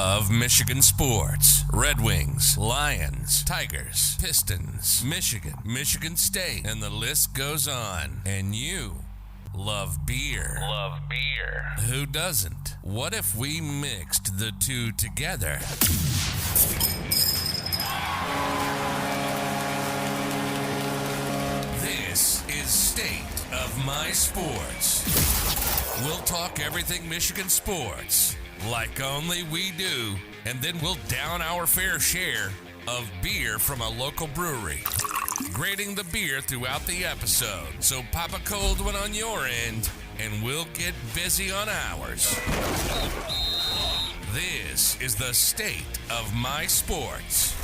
love Michigan sports. Red Wings, Lions, Tigers, Pistons, Michigan State, and the list goes on. And you love beer. Who doesn't? What if we mixed the two together? This is State of My Sports. We'll talk everything Michigan sports, like only we do, and then we'll down our fair share of beer from a local brewery, grading the beer throughout the episode. So pop a cold one on your end, and we'll get busy on ours. This is the State of My Sports.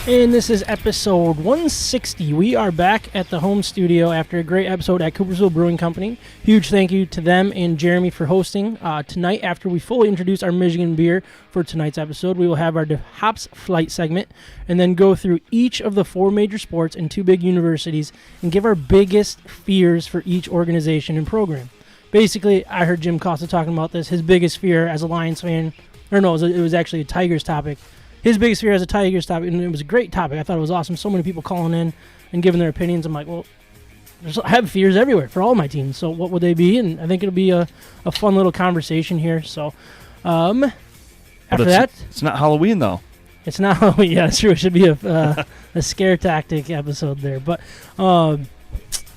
And this is episode 160. We are back at the home studio after a great episode at Coopersville Brewing Company. Huge thank you to them and Jeremy for hosting. Tonight, after we fully introduce our Michigan beer for tonight's episode, we will have our DeHop's flight segment and then go through each of the four major sports and two big universities and give our biggest fears for each organization and program. Basically, I heard Jim Costa talking about this. His biggest fear as a Lions fan, or no, it was actually a Tigers topic. His biggest fear as a Tigers topic, and it was a great topic. I thought it was awesome. So many people calling in and giving their opinions. I'm like, well, I have fears everywhere for all my teams. So what would they be? And I think it'll be a fun little conversation here. So after that. It's not Halloween, though. It's not Halloween. Yeah, that's true. It should be a scare tactic episode there. But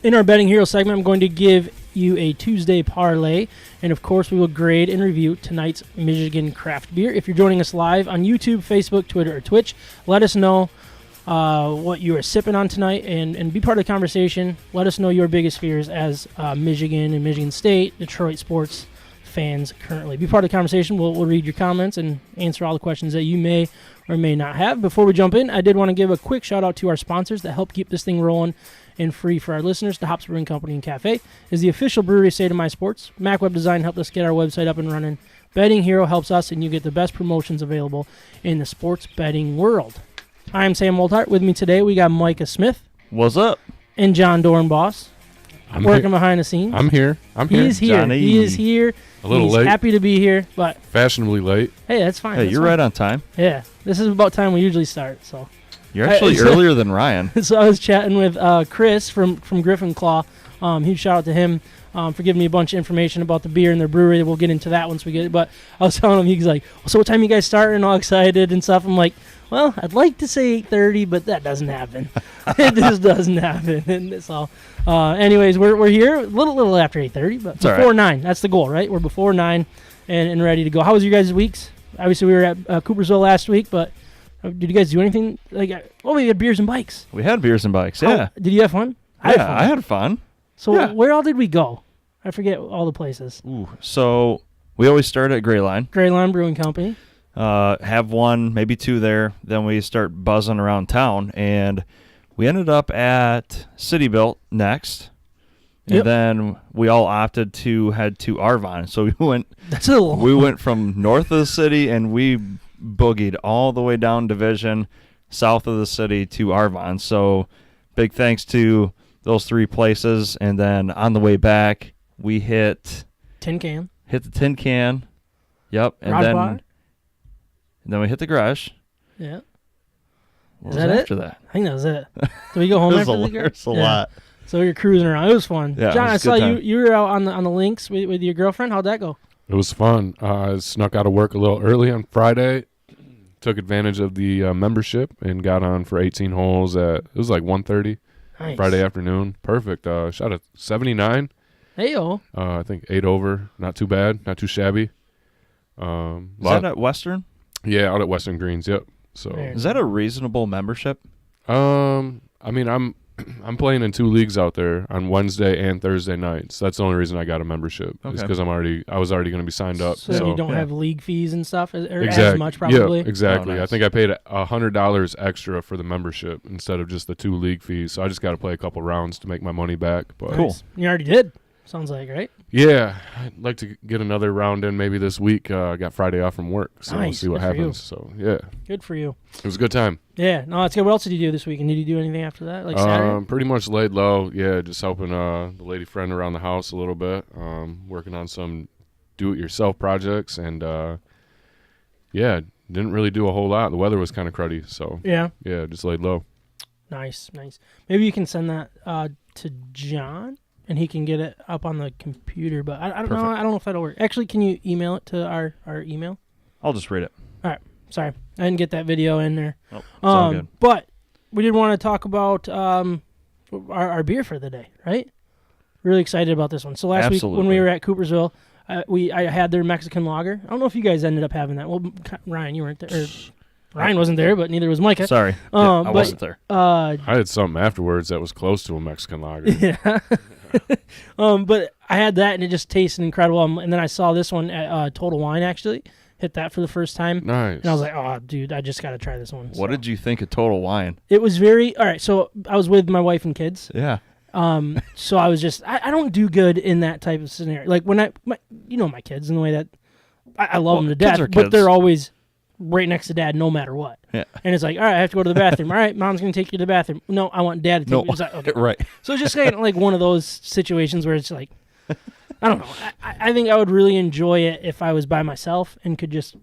in our Betting Hero segment, I'm going to give you a Tuesday parlay, and of course we will grade and review tonight's Michigan craft beer. If you're joining us live on YouTube, Facebook, Twitter, or Twitch, let us know what you are sipping on tonight and be part of the conversation. Let us know your biggest fears as Michigan and Michigan State, Detroit sports fans currently. Be part of the conversation. We'll read your comments and answer all the questions that you may or may not have. Before we jump in, I did want to give a quick shout out to our sponsors that help keep this thing rolling and free for our listeners. DeHop's Brewing Company and Cafe is the official brewery of State of My Sports. Mac Web Design helped us get our website up and running. Betting Hero helps us, and you get the best promotions available in the sports betting world. I am Sam Moltart. With me today, we got Micah Smith. What's up? And John Dornboss. I'm working here. behind the scenes. I'm here. He's here. Johnny. He is here. A little He's late. happy to be here, but Fashionably late. hey, that's fine. Hey, That's you're fine. right on time. Yeah, this is about time we usually start, so. You're actually earlier than Ryan. So I was chatting with Chris from Griffin Claw. Huge shout out to him for giving me a bunch of information about the beer and their brewery. We'll get into that once we get it. But I was telling him, he's like, well, so what time you guys starting? All excited and stuff. I'm like, well, I'd like to say 8:30, but that doesn't happen. It just doesn't happen. And so, anyways, we're here a little after 8:30, but before 9. That's the goal, right? We're before 9 and ready to go. How was your guys' weeks? Obviously, we were at Coopersville last week, but did you guys do anything? We had beers and bikes. We had beers and bikes, yeah. Did you have fun? I had fun. So where all did we go? I forget all the places. Ooh, so we always start at Gray Line. Gray Line Brewing Company. Have one, maybe two there. Then we start buzzing around town, and we ended up at City Built next. And then we all opted to head to Arvon. So we went. That's a little. We went from north of the city, and we boogied all the way down Division, south of the city to Arvon. So big thanks to those three places. And then on the way back, we hit Tin Can. Hit the Tin Can. Yep. And Garage Bar? And then we hit the garage. Yeah. What Is was that after it? that? I think that was it. Did we go home after the garage? There's a lot. So you're cruising around. It was fun. Yeah, John, it I was a saw good you. time. You were out on the links with your girlfriend. How'd that go? It was fun. I snuck out of work a little early on Friday. Took advantage of the membership and got on for 18 holes it was like 1:30 Nice. Friday afternoon. Perfect. Shot a 79. Hey-o. I think 8 over. Not too bad. Not too shabby. Is that at Western? Yeah, out at Western Greens. Yep. So Very Is that a reasonable membership? I mean, I'm playing in 2 leagues out there on Wednesday and Thursday nights. That's the only reason I got a membership. Is Okay. because I was already going to be signed up. So you don't have league fees and stuff, or Exactly. as much probably. Yeah, exactly. Oh, nice. I think I paid $100 extra for the membership instead of just the 2 league fees. So I just got to play a couple rounds to make my money back. But Cool. Nice. You already did. Sounds like, right? yeah, I'd like to get another round in maybe this week. I got Friday off from work, so we'll Nice. see what Good for you. happens. So yeah, Good for you. it was a good time. Yeah. No, that's good. What else did you do this week? And did you do anything after that? Like Saturday? Pretty much laid low. Yeah, just helping the lady friend around the house a little bit. Working on some do-it-yourself projects and yeah, didn't really do a whole lot. The weather was kind of cruddy, so Yeah. yeah, just laid low. Nice. Maybe you can send that to John, and he can get it up on the computer. But I don't know. I don't know if that'll work. Actually, can you email it to our email? I'll just read it. All right. Sorry, I didn't get that video in there. Oh, it's all good. But we did want to talk about our beer for the day, right? Really excited about this one. So last week when we were at Coopersville, I had their Mexican lager. I don't know if you guys ended up having that. Well, Ryan, you weren't there. Or Ryan wasn't there, but neither was Micah. Sorry, I wasn't there. I had something afterwards that was close to a Mexican lager. Yeah. But I had that, and it just tasted incredible. And then I saw this one at Total Wine, actually. Hit that for the first time. Nice. And I was like, oh, dude, I just got to try this one. What did you think of Total Wine? It was very, all right, so I was with my wife and kids. Yeah. So I was just, I don't do good in that type of scenario. Like when my kids in the way that I love them to death, but they're always right next to dad no matter what. Yeah. And it's like, all right, I have to go to the bathroom. All right, mom's going to take you to the bathroom. No, I want dad to take me. It's like, okay. Right. So it's just kind of like one of those situations where it's like, I don't know. I think I would really enjoy it if I was by myself and could just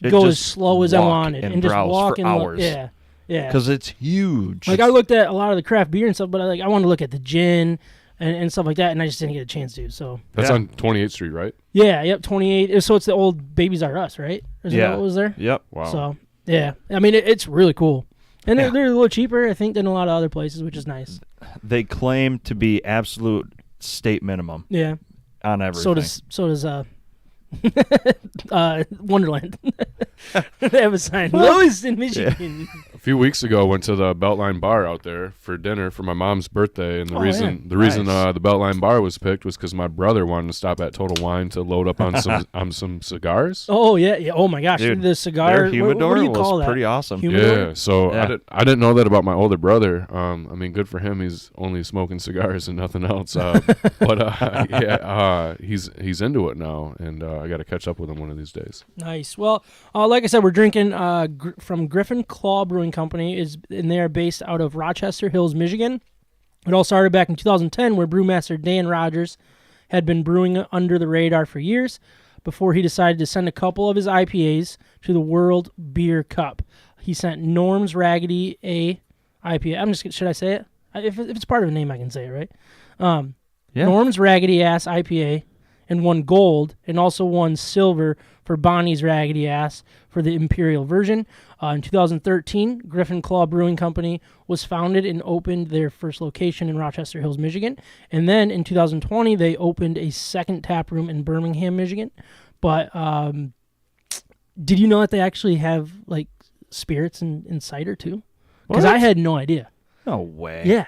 go as slow as I wanted and just walk for hours. Yeah. Because it's huge. Like I looked at a lot of the craft beer and stuff, but I wanted to look at the gin and stuff like that, and I just didn't get a chance to. So that's on 28th Street, right? Yeah. Yep. 28. So it's the old Babies R Us, right? Isn't that what was there? Yep. Wow. So yeah, I mean it's really cool, and they're a little cheaper, I think, than a lot of other places, which is nice. They claim to be absolute state minimum. Yeah. On everything. So does Wonderland. They have a sign. Lowest in Michigan. A few weeks ago, I went to the Beltline Bar out there for dinner for my mom's birthday, and the reason the Beltline Bar was picked was because my brother wanted to stop at Total Wine to load up on some cigars. Oh yeah. Oh my gosh, dude, the cigar. Their humidor what do you call was that? prety awesome. Humidor? Yeah. So I didn't know that about my older brother. I mean, good for him. He's only smoking cigars and nothing else. But he's into it now, and I got to catch up with him one of these days. Nice. Well, like I said, we're drinking from Griffin Claw Brewing Company, and they are based out of Rochester Hills, Michigan. It all started back in 2010, where brewmaster Dan Rogers had been brewing under the radar for years before he decided to send a couple of his IPAs to the World Beer Cup. He sent Norm's Raggedy A IPA. Should I say it? If it's part of a name, I can say it, right? Norm's Raggedy Ass IPA, and won gold, and also won silver for Bonnie's Raggedy Ass for the Imperial version. In 2013, Griffin Claw Brewing Company was founded and opened their first location in Rochester Hills, Michigan. And then in 2020, they opened a second tap room in Birmingham, Michigan. But did you know that they actually have like spirits and cider too? Because I had no idea. No way. Yeah.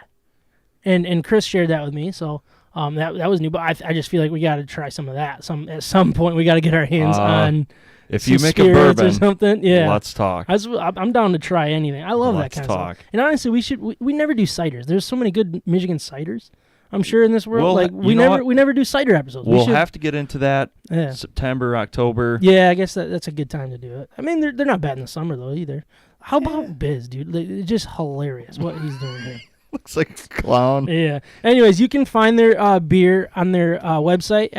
And Chris shared that with me, so that was new. But I just feel like we got to try some of that. At some point, we got to get our hands on. If you make a spirits bourbon or something, yeah, let's talk. I'm down to try anything. I love that kind of stuff. And honestly, we never do ciders. There's so many good Michigan ciders. I'm sure in this world, we never do cider episodes. We'll have to get into that. Yeah. September, October. Yeah, I guess that's a good time to do it. I mean, they're not bad in the summer though either. How about Biz, dude? It's just hilarious what he's doing here. Looks like a clown. Yeah. Anyways, you can find their beer on their website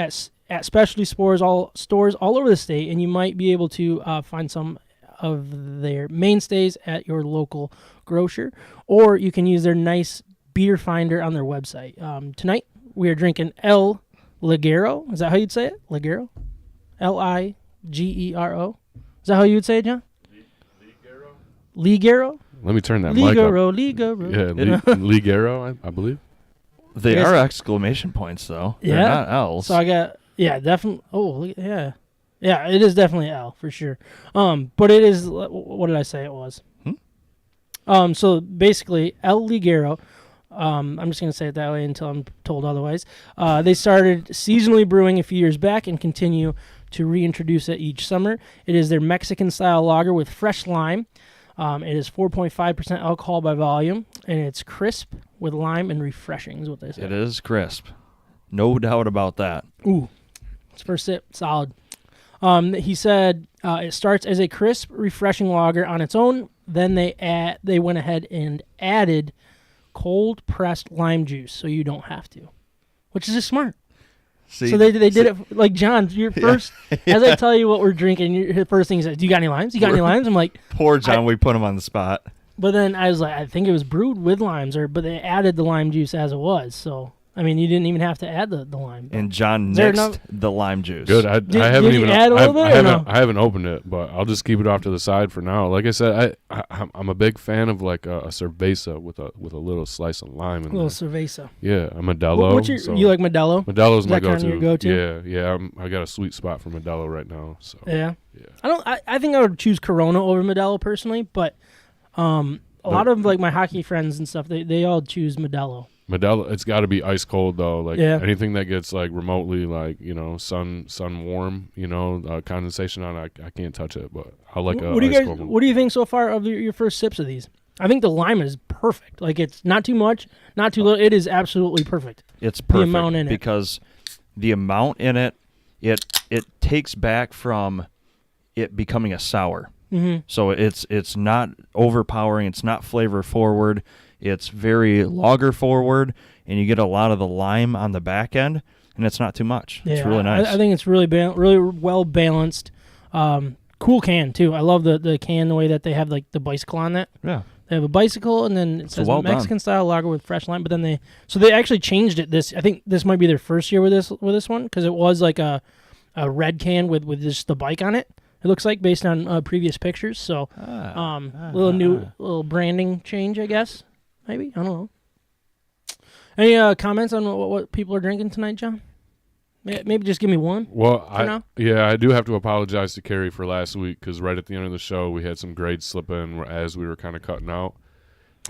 at specialty stores all over the state, and you might be able to find some of their mainstays at your local grocer, or you can use their nice beer finder on their website. Tonight, we are drinking El Ligero. Is that how you'd say it? Ligero? Ligero? Is that how you would say it, John? Ligero? Let me turn that mic up. Ligero. Yeah, Ligero, I believe. They are exclamation points, though. Yeah. They're not L's. So I got, definitely. Oh, yeah. Yeah, it is definitely L for sure. But it is, what did I say it was? So basically, El Ligero, I'm just going to say it that way until I'm told otherwise. They started seasonally brewing a few years back and continue to reintroduce it each summer. It is their Mexican-style lager with fresh lime. It is 4.5% alcohol by volume, and it's crisp with lime and refreshing is what they say. It is crisp. No doubt about that. Ooh. It's first sip. Solid. He said it starts as a crisp, refreshing lager on its own. Then they went ahead and added cold-pressed lime juice so you don't have to, which is just smart. See, So they did it like John. Your first, as I tell you what we're drinking, your first thing is, "Do you got any limes? You got any limes?" I'm like, poor John. We put him on the spot. but then I was like, I think it was brewed with limes, but they added the lime juice as it was. So I mean, you didn't even have to add the lime. And John there nixed the lime juice. Good. I haven't you even. add a little bit, or no? I haven't opened it, but I'll just keep it off to the side for now. Like I said, I'm a big fan of like a cerveza with a little slice of lime in A little there. cerveza. Yeah, a Modelo. What's your, so you like Modelo? Modelo's my that kinda go-to. your go-to? Yeah. I got a sweet spot for Modelo right now. So Yeah. yeah. I think I would choose Corona over Modelo personally, but a lot of like my hockey friends and stuff, they all choose Modelo. Modelo, it's got to be ice cold though. Like Yeah. anything that gets like remotely like sun warm, condensation on it, I can't touch it. But I like What do you ice guys? cold. What do you think so far of your first sips of these? I think the lime is perfect. Like it's not too much, not too little. It is absolutely perfect. It's perfect amount in it. because the amount in it takes back from it becoming a sour. Mm-hmm. So it's not overpowering. It's not flavor forward. It's very lager forward, and you get a lot of the lime on the back end, and it's not too much. Yeah, it's really nice. I think it's really really well balanced. Cool can too. I love the can, the way that they have like the bicycle on it. Yeah. They have a bicycle, and then it says well Mexican style lager with fresh lime. But then they actually changed it. I think this might be their first year with this one, because it was like a red can with just the bike on it. It looks like, based on previous pictures. So little branding change, I guess. Maybe, I don't know. Any comments on what people are drinking tonight, John? Maybe just give me one. Well, now? I do have to apologize to Carrie for last week, because right at the end of the show we had some grades slip in as we were kind of cutting out,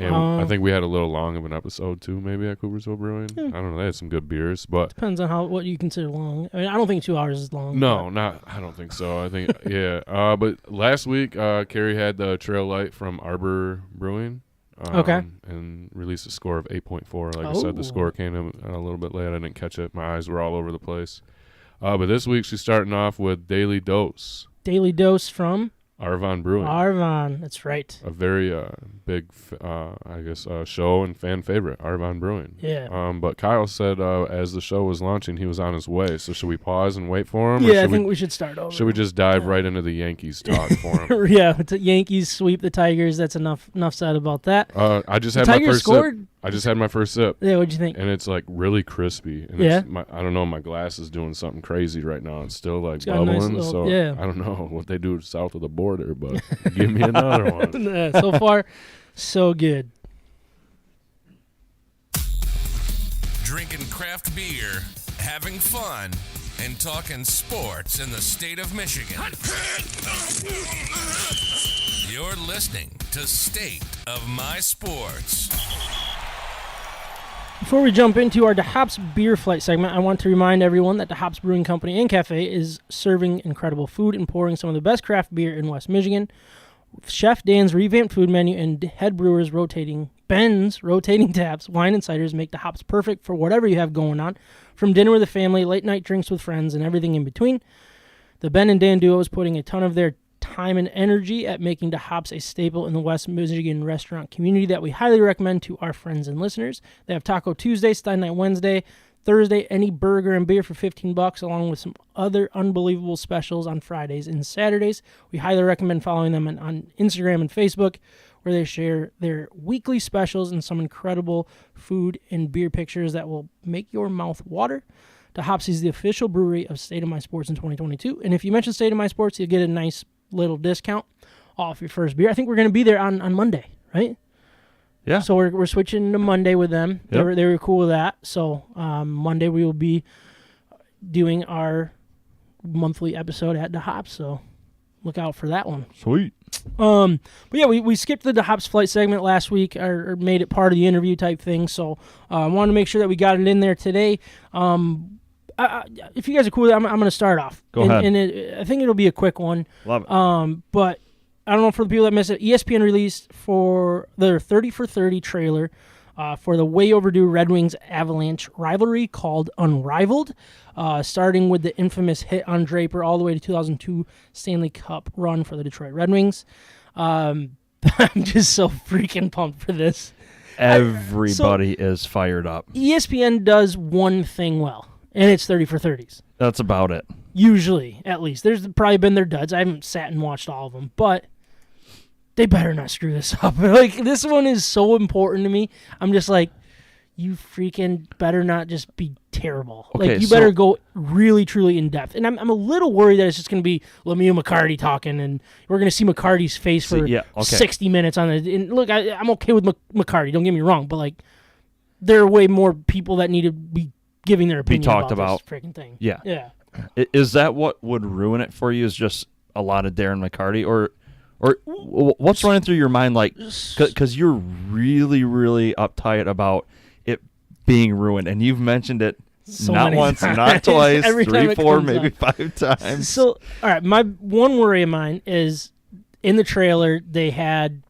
and I think we had a little long of an episode too, maybe at Coopersville Brewing. I don't know. They had some good beers, but depends on what you consider long. I mean, I don't think 2 hours is long. no, I don't think so. I think but last week Carrie had the Trail Light from Arbor Brewing. Okay. And released a score of 8.4. Like I said, the score came in a little bit late. I didn't catch it. My eyes were all over the place. But this week she's starting off with Daily Dose. Daily Dose from Arvon Brewing. Arvon, that's right. A very big, show and fan favorite, Arvon Brewing. Yeah. But Kyle said as the show was launching, he was on his way. So should we pause and wait for him? Yeah, I think we should start over. Should we just dive right into the Yankees talk for him? Yeah, the Yankees sweep the Tigers. That's enough said about that. I just had the my Tigers first scored? sip. I just had my first sip. Yeah, what'd you think? And it's like really crispy. And Yeah? I don't know, my glass is doing something crazy right now. It's still like got a nice bubbling. little- So yeah. I don't know what they do south of the border, but give me another one. Yeah, so far, so good. Drinking craft beer, having fun, and talking sports in the state of Michigan. You're listening to State of My Sports. Before we jump into our DeHop's Beer Flight segment, I want to remind everyone that DeHop's Brewing Company and Cafe is serving incredible food and pouring some of the best craft beer in West Michigan. Chef Dan's revamped food menu and head brewers Ben's rotating taps, wine and ciders make DeHop's perfect for whatever you have going on, from dinner with the family, late night drinks with friends, and everything in between. The Ben and Dan duo is putting a ton of their time and energy at making DeHop's a staple in the West Michigan restaurant community that we highly recommend to our friends and listeners. They have Taco Tuesday, Stein Night Wednesday, Thursday, any burger and beer for $15, along with some other unbelievable specials on Fridays and Saturdays. We highly recommend following them on Instagram and Facebook, where they share their weekly specials and some incredible food and beer pictures that will make your mouth water. DeHop's is the official brewery of State of My Sports in 2022. And if you mention State of My Sports, you'll get a nice little discount off your first beer. I think we're going to be there on Monday, right? Yeah. So we're switching to Monday with them. Yep. They were cool with that. So Monday we will be doing our monthly episode at DeHop's. So look out for that one. Sweet. But yeah, we skipped the DeHop's flight segment last week, or made it part of the interview type thing. So I wanted to make sure that we got it in there today. If you guys are cool with it, I'm going to start off. Go ahead. And I think it'll be a quick one. Love it. But I don't know, for the people that missed it, ESPN released for their 30 for 30 trailer for the way overdue Red Wings Avalanche rivalry called Unrivaled, starting with the infamous hit on Draper all the way to 2002 Stanley Cup run for the Detroit Red Wings. I'm just so freaking pumped for this. Everybody is fired up. ESPN does one thing well, and it's 30 for 30s. That's about it. Usually, at least. There's probably been their duds. I haven't sat and watched all of them, but they better not screw this up. Like, this one is so important to me. I'm just like, you freaking better not just be terrible. Okay, like, you better go really, truly in depth. And I'm a little worried that it's just going to be Lemieux McCarty talking, and we're going to see McCarty's face for 60 minutes on it. And look, I'm okay with McCarty. Don't get me wrong, but like, there are way more people that need to be giving their opinion talked about this freaking thing. Yeah. Yeah. Is that what would ruin it for you? Is just a lot of Darren McCarty, or what's running through your mind? Like, because you're really, really uptight about it being ruined, and you've mentioned it not once, not twice, 3, 4, maybe 5 times. So, all right, my one worry of mine is in the trailer they had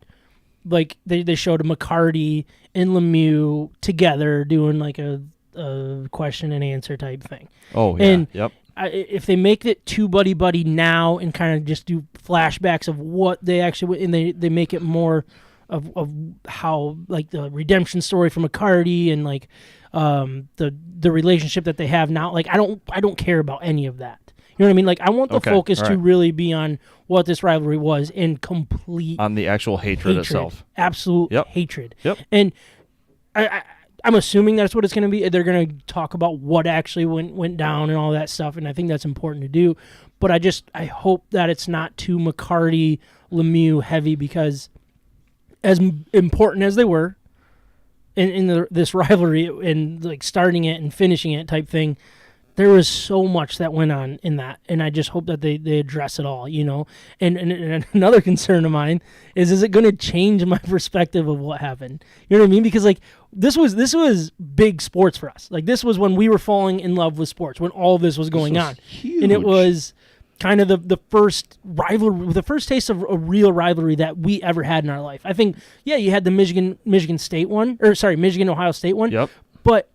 like they showed a McCarty and Lemieux together doing like a question and answer type thing. Oh yeah, and yep. If they make it too buddy now and kind of just do flashbacks of what they actually and they make it more of how like the redemption story from McCarty and like the relationship that they have now, like I don't care about any of that. You know what I mean? Like I want the focus to really be on what this rivalry was and complete on the actual hatred itself. Absolute hatred. Yep. And I'm assuming that's what it's going to be. They're going to talk about what actually went down and all that stuff, and I think that's important to do. But I hope that it's not too McCarty, Lemieux heavy, because as important as they were in this rivalry and like starting it and finishing it type thing, there was so much that went on in that, and I just hope that they address it all, you know. And another concern of mine is it going to change my perspective of what happened? You know what I mean? Because like this was big sports for us. Like this was when we were falling in love with sports, when all of this was going on, huge. And it was kind of the first rivalry, the first taste of a real rivalry that we ever had in our life. I think, you had the Michigan State one, Michigan Ohio State one. Yep. But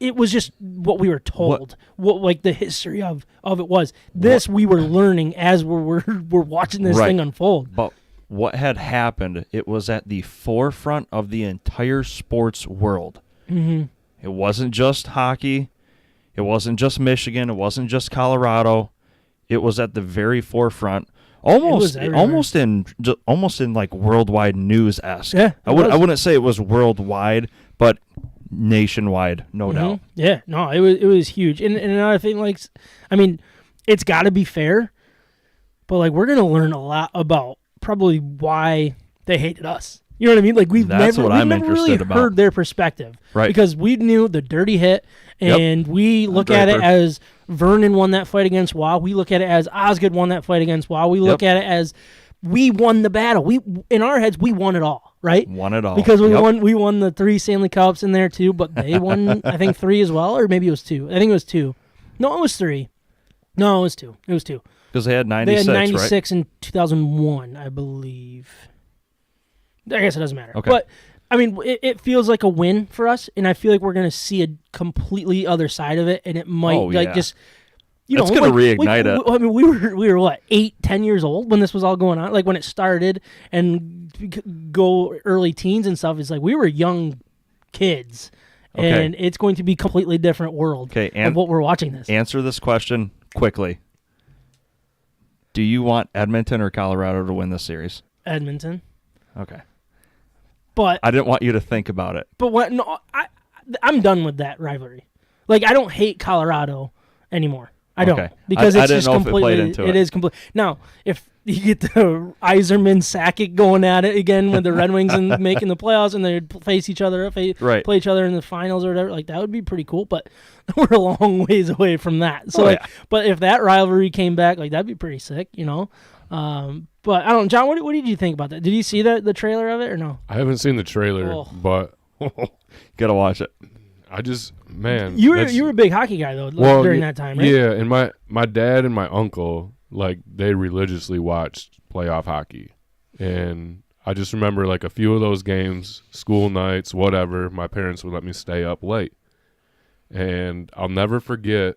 it was just what we were told, what like the history of it was. This we were learning as we're watching this thing unfold. But what had happened, it was at the forefront of the entire sports world. Mm-hmm. It wasn't just hockey. It wasn't just Michigan. It wasn't just Colorado. It was at the very forefront, almost in like worldwide news-esque. Yeah, I wouldn't say it was worldwide, but nationwide, no doubt. Yeah, no, it was huge. And another thing, like, I mean, it's got to be fair, but like we're gonna learn a lot about probably why they hated us. You know what I mean? Like we've never really heard their perspective, right? Because we knew the dirty hit, and we look at it as Vernon won that fight against Wow. We look at it as Osgood won that fight against Wow. We look at it as we won the battle. We in our heads we won it all, right? Won it all because we won the 3 Stanley Cups in there too. But they won I think 3 as well, or maybe it was 2. I think it was 2. No, it was 3. No, it was 2. It was 2 because they had 96. They had 96 right? in 2001, I believe. I guess it doesn't matter. Okay. But, I mean, it feels like a win for us, and I feel like we're going to see a completely other side of it, and it might, just, you know. It's going to reignite it. I mean, we were what, 8, 10 years old when this was all going on? Like, when it started and go early teens and stuff, it's like we were young kids, and it's going to be a completely different world of what we're watching this. Answer this question quickly. Do you want Edmonton or Colorado to win this series? Edmonton. Okay. But I didn't want you to think about it. But what? No, I'm done with that rivalry. Like I don't hate Colorado anymore. I don't because it's just completely. It is complete. Now, if you get the Yzerman Sakic going at it again with the Red Wings and making the playoffs, and they face each other, play each other in the finals or whatever, like that would be pretty cool. But we're a long ways away from that. So, but if that rivalry came back, like that'd be pretty sick, you know. But I don't, John. What did you think about that? Did you see the trailer of it or no? I haven't seen the trailer, but gotta watch it. I just you were a big hockey guy though during that time, right? Yeah, and my dad and my uncle like they religiously watched playoff hockey, and I just remember like a few of those games, school nights, whatever. My parents would let me stay up late, and I'll never forget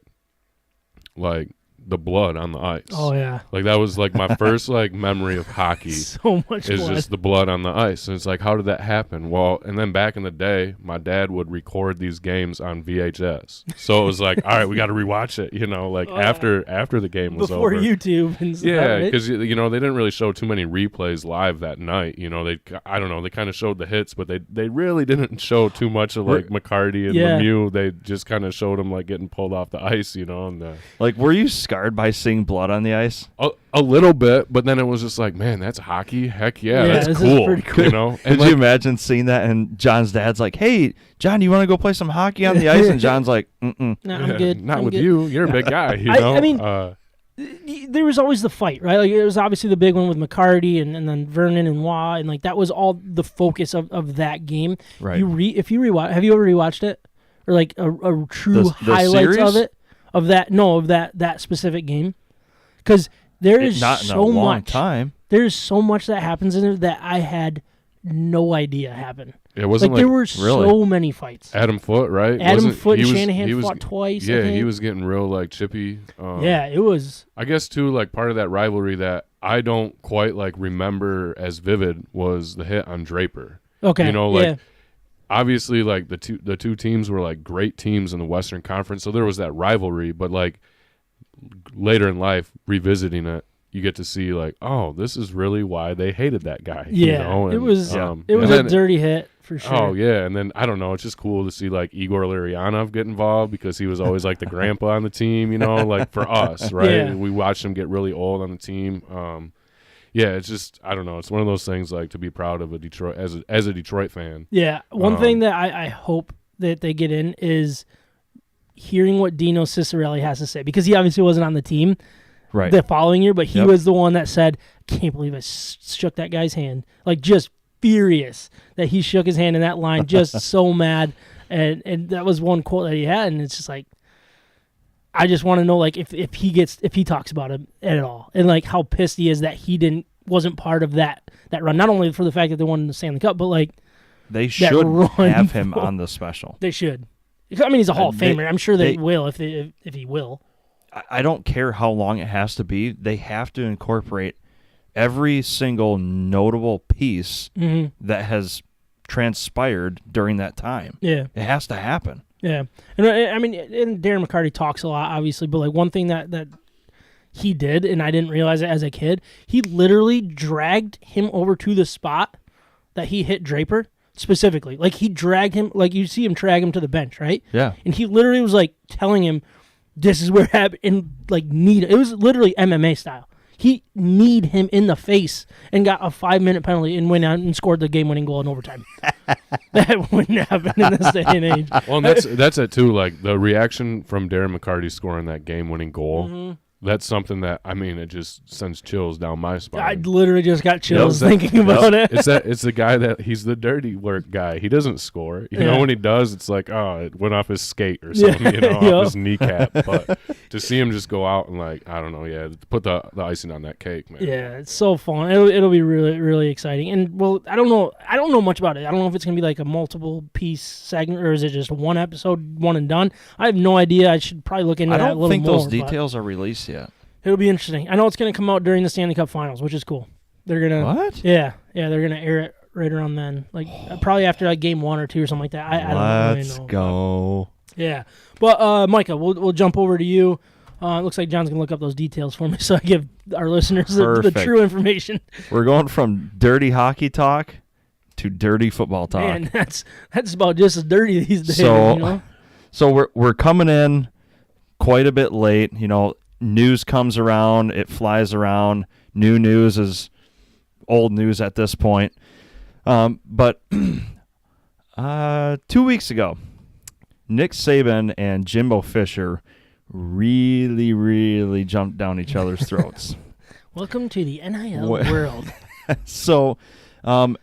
like the blood on the ice. Oh yeah. Like that was like my first like memory of hockey. So much is blood. just the blood on the ice. And it's like, how did that happen? Well, and then back in the day, my dad would record these games on VHS. So it was like, all right, we got to rewatch it, like after the game was before over. YouTube and stuff. Yeah, right? because they didn't really show too many replays live that night. They kind of showed the hits, but they really didn't show too much of like McCarty and Lemieux. They just kind of showed them like getting pulled off the ice, and Like, were you scarred by seeing blood on the ice? a little bit, but then it was just like, man, that's hockey. Heck yeah, that's this cool. is pretty cool. Could And you imagine seeing that? And John's dad's like, "Hey, John, you want to go play some hockey on the ice?" And John's like, "Mm-mm." No, I'm good. Not I'm with good. you. You're a big guy. I mean, there was always the fight, right? Like it was obviously the big one with McCarty and then Vernon and Waugh, and like that was all the focus of that game. Right. If you rewatch, have you ever rewatched it, or like a true The highlights series? of it, of that specific game? Because there is Not in so a long much time. There's so much that happens in it that I had no idea happened. it wasn't Like there were so many fights. Adam Foote, right? Adam Foote and he Shanahan fought twice. I Yeah, think. he was getting real like chippy. Yeah, it was. I guess too, like part of that rivalry that I don't quite like remember as vivid was the hit on Draper. Okay. Obviously, like the two teams were like great teams in the Western Conference, so there was that rivalry. But like later in life, revisiting it, you get to see like, oh, this is really why they hated that guy. Yeah, And, it was and a then- dirty hit for sure. Oh yeah, and then I don't know. It's just cool to see like Igor Larionov get involved because he was always like the grandpa on the team. Like for us, right? Yeah. We watched him get really old on the team. Yeah, it's just I don't know. It's one of those things like to be proud of a Detroit as a Detroit fan. Yeah, one thing that I hope that they get in is hearing what Dino Ciccarelli has to say, because he obviously wasn't on the team Right. the following year, but he was the one that said, "Can't believe I shook that guy's hand." Like just furious that he shook his hand in that line, just so mad, and that was one quote that he had, and it's just like, I just want to know like if he talks about it at all, and like how pissed he is that he wasn't part of that run. Not only for the fact that they won the Stanley Cup, but like They should run have him on the special. they should. I mean, he's a Hall of They- Famer. I'm sure they they- will if he will. I don't care how long it has to be. They have to incorporate every single notable piece that has transpired during that time. Yeah. It has to happen. Yeah, and I mean, and Darren McCarty talks a lot, obviously, but like one thing that he did, and I didn't realize it as a kid, he literally dragged him over to the spot that he hit Draper specifically. Like he dragged him, like you see him drag him to the bench, right? Yeah. And he literally was like telling him, "This is where it happened," and like it was literally MMA style. He kneed him in the face and got a 5-minute penalty and went out and scored the game-winning goal in overtime. That wouldn't happen in this day and age. Well, and that's it too. Like the reaction from Darren McCarty scoring that game-winning goal. That's something that I mean, it just sends chills down my spine. I literally just got chills thinking about it. It's the guy that he's the dirty work guy. He doesn't score. You know, when he does, it's like, oh, it went off his skate or something, off his kneecap. But to see him just go out and like, I don't know, put the icing on that cake, man. Yeah, it's so fun. It'll be really, really exciting. And well, I don't know much about it. I don't know if it's gonna be like a multiple piece segment or is it just one episode, one and done. I have no idea. I should probably look into that a little more. I don't think those but details are released yet. It'll be interesting. I know it's gonna come out during the Stanley Cup Finals, which is cool. They're gonna What? Yeah, they're gonna air it right around then, like probably after like game 1 or 2 or something like that. I don't really know. Let's go. Yeah, but Micah, we'll jump over to you. It looks like John's gonna look up those details for me, so I give our listeners the true information. We're going from dirty hockey talk to dirty football talk. Man, that's about just as dirty these days. So we're coming in quite a bit late. News comes around, it flies around. New news is old news at this point. But 2 weeks ago, Nick Saban and Jimbo Fisher really, really jumped down each other's throats. Welcome to the NIL world. So, per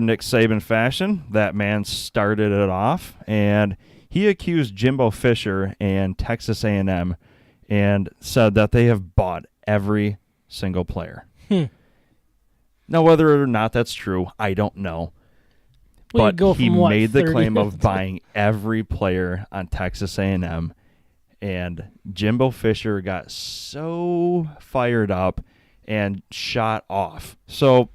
Nick Saban fashion, that man started it off, and he accused Jimbo Fisher and Texas A&M and said that they have bought every single player. Now, whether or not that's true, I don't know. But he made the claim of buying every player on Texas A&M, and Jimbo Fisher got so fired up and shot off. So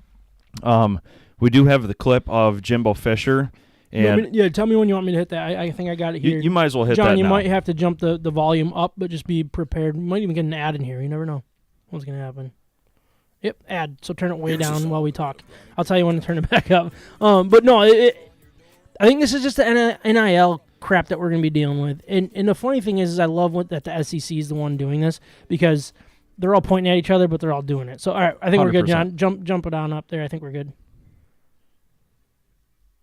we do have the clip of Jimbo Fisher. And tell me when you want me to hit that. I think I got it here. You might as well hit John, that you now. might have to jump the volume up, but just be prepared. You might even get an ad in here. You never know what's going to happen. Yep, ad. So turn it way down while we talk. I'll tell you when to turn it back up. But no, I think this is just the NIL crap that we're going to be dealing with. And the funny thing is I love that the SEC is the one doing this because they're all pointing at each other, but they're all doing it. So, all right, I think 100%. We're good, John. Jump it on up there. I think we're good.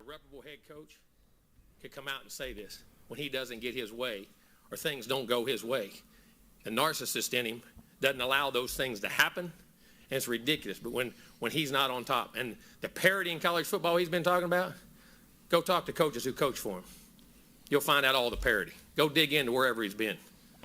A reputable head coach could come out and say this when he doesn't get his way or things don't go his way. The narcissist in him doesn't allow those things to happen, and it's ridiculous. But when he's not on top, and the parity in college football he's been talking about, go talk to coaches who coach for him. You'll find out all the parity. Go dig into wherever he's been.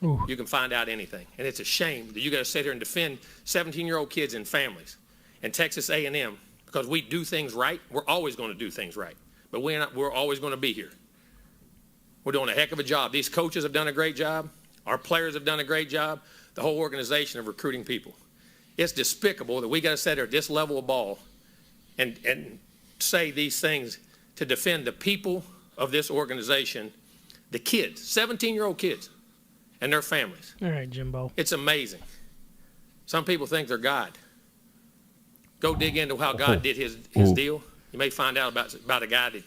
Ooh. You can find out anything. And it's a shame that you got to sit here and defend 17-year-old kids and families and Texas A&M because we do things right. We're always going to do things right. But we're always going to be here. We're doing a heck of a job. These coaches have done a great job. Our players have done a great job. The whole organization of recruiting people. It's despicable that we got to sit here at this level of ball and say these things to defend the people of this organization, the kids, 17-year-old kids, and their families. All right, Jimbo. It's amazing. Some people think they're God. Go dig into how God did his deal. You may find out about a guy that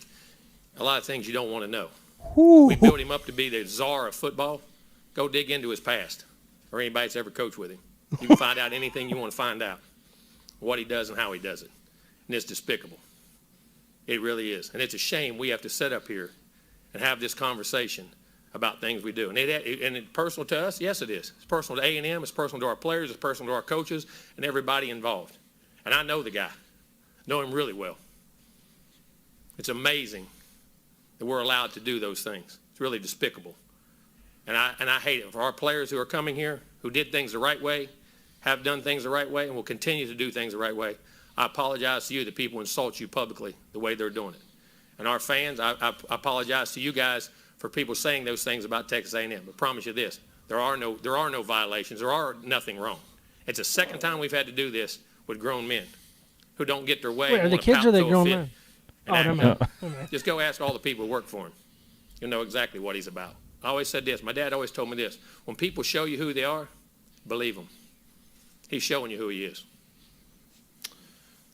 a lot of things you don't want to know. We built him up to be the czar of football. Go dig into his past or anybody that's ever coached with him. You can find out anything you want to find out, what he does and how he does it. And it's despicable. It really is. And it's a shame we have to sit up here and have this conversation about things we do. And it's personal to us? Yes, it is. It's personal to A&M. It's personal to our players. It's personal to our coaches and everybody involved. And I know the guy. Know him really well. It's amazing that we're allowed to do those things. It's really despicable. And I hate it. For our players who are coming here, who did things the right way, have done things the right way, and will continue to do things the right way, I apologize to you that people insult you publicly the way they're doing it. And our fans, I apologize to you guys for people saying those things about Texas A&M. But promise you this, there are no violations. There are nothing wrong. It's the second time we've had to do this with grown men who don't get their way. Wait, are the kids or they grown men? Oh, never mind. Just go ask all the people who work for him. You'll know exactly what he's about. I always said this. My dad always told me this. When people show you who they are, believe them. He's showing you who he is.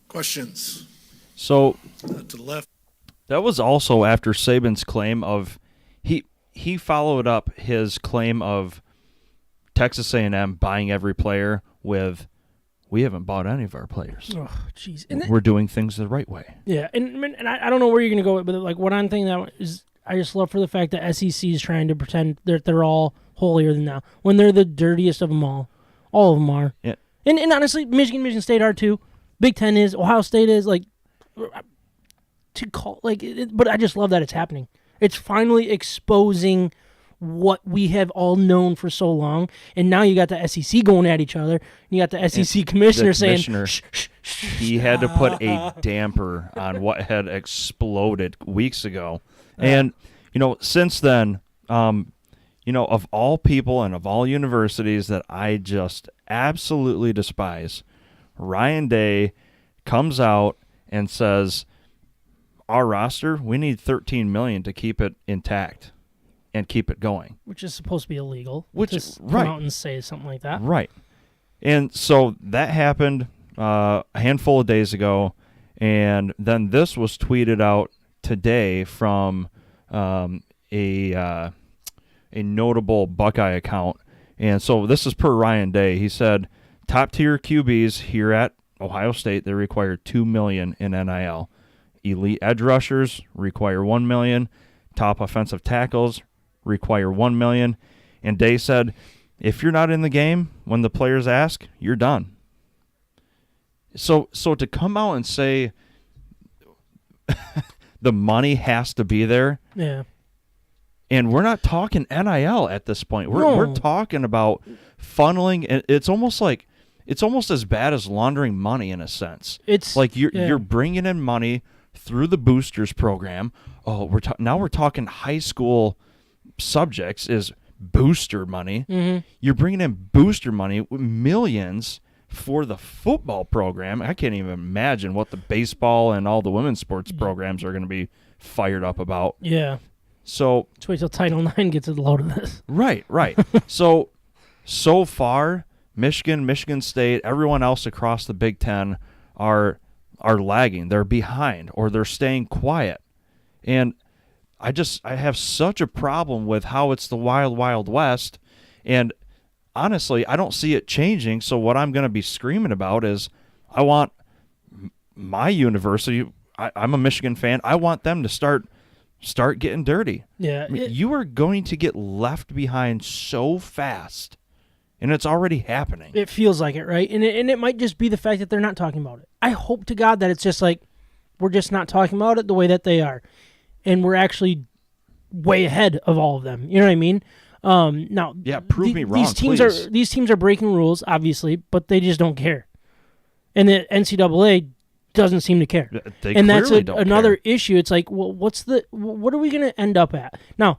Questions? So To the left. that was also after Saban's claim of he followed up his claim of Texas A&M buying every player with, we haven't bought any of our players. Oh, jeez. We're doing things the right way. Yeah, and I don't know where you're going to go with it, but like what I'm thinking that is, I just love for the fact that SEC is trying to pretend that they're all holier than thou when they're the dirtiest of them all. All of them are. Yeah. And honestly, Michigan State are too. Big Ten is. Ohio State is. Like, to call but I just love that it's happening. It's finally exposing what we have all known for so long, and now you got the SEC going at each other. And you got the SEC commissioner saying, shh, shh, shh, he had to put a damper on what had exploded weeks ago. And, since then, of all people and of all universities that I just absolutely despise, Ryan Day comes out and says, our roster, we need $13 million to keep it intact and keep it going. Which is supposed to be illegal. Which is right. Come out and say something like that. Right. And so that happened a handful of days ago, and then this was tweeted out today from a notable Buckeye account. And so this is per Ryan Day. He said, top-tier QBs here at Ohio State, they require $2 million in NIL. Elite edge rushers require $1 million. Top offensive tackles require $1 million. And Day said, if you're not in the game when the players ask, you're done. So to come out and say the money has to be there. Yeah. And we're not talking NIL at this point. We're talking about funneling. It's almost as bad as laundering money in a sense. It's like you're bringing in money through the boosters program. Oh, now we're talking high school subjects is booster money. Mm-hmm. You're bringing in booster money with millions for the football program. I can't even imagine what the baseball and all the women's sports programs are going to be fired up about. Yeah. So let's wait till Title IX gets a load of this. Right. So far, Michigan State, everyone else across the Big Ten are lagging. They're behind, or they're staying quiet. And I have such a problem with how it's the wild, wild west. And honestly, I don't see it changing. So what I'm going to be screaming about is I want my university. I'm a Michigan fan. I want them to start getting dirty. Yeah. I mean, you are going to get left behind so fast, and it's already happening. It feels like it, right? And it might just be the fact that they're not talking about it. I hope to God that it's just like we're just not talking about it the way that they are. And we're actually way ahead of all of them. You know what I mean? Now, prove me wrong, these teams are breaking rules, obviously, but they just don't care. And the NCAA doesn't seem to care. And that's another issue. It's like, well, what are we going to end up at? Now,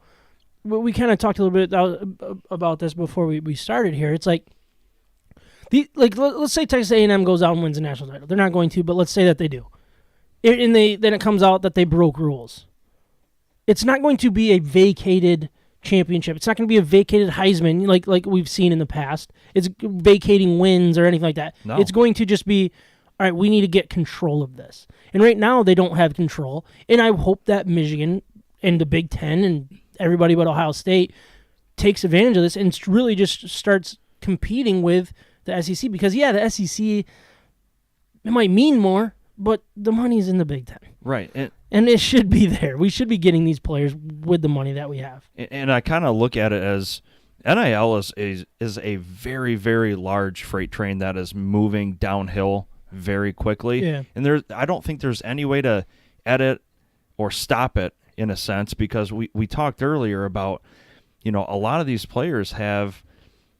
we kind of talked a little bit about this before we started here. It's like, let's say Texas A&M goes out and wins a national title. They're not going to, but let's say that they do. And then it comes out that they broke rules. It's not going to be a vacated championship. It's not going to be a vacated Heisman like we've seen in the past. It's vacating wins or anything like that. No. It's going to just be, all right, we need to get control of this. And right now they don't have control. And I hope that Michigan and the Big Ten and everybody but Ohio State takes advantage of this and really just starts competing with the SEC. Because, the SEC, it might mean more, but the money's in the Big Ten. Right. And it should be there. We should be getting these players with the money that we have. And I kind of look at it as NIL is a very, very large freight train that is moving downhill very quickly. Yeah. And I don't think there's any way to edit or stop it in a sense, because we talked earlier about, a lot of these players have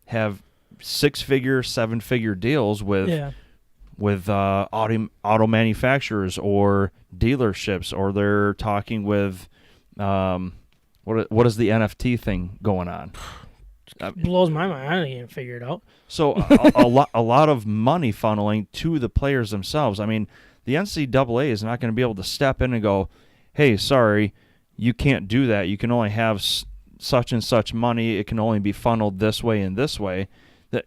6-figure, 7-figure deals with auto manufacturers or dealerships, or they're talking with what is the NFT thing going on? It blows my mind. I didn't even figure it out. So a lot of money funneling to the players themselves. I mean, the NCAA is not going to be able to step in and go, "Hey, sorry, you can't do that. You can only have such and such money. It can only be funneled this way and this way." That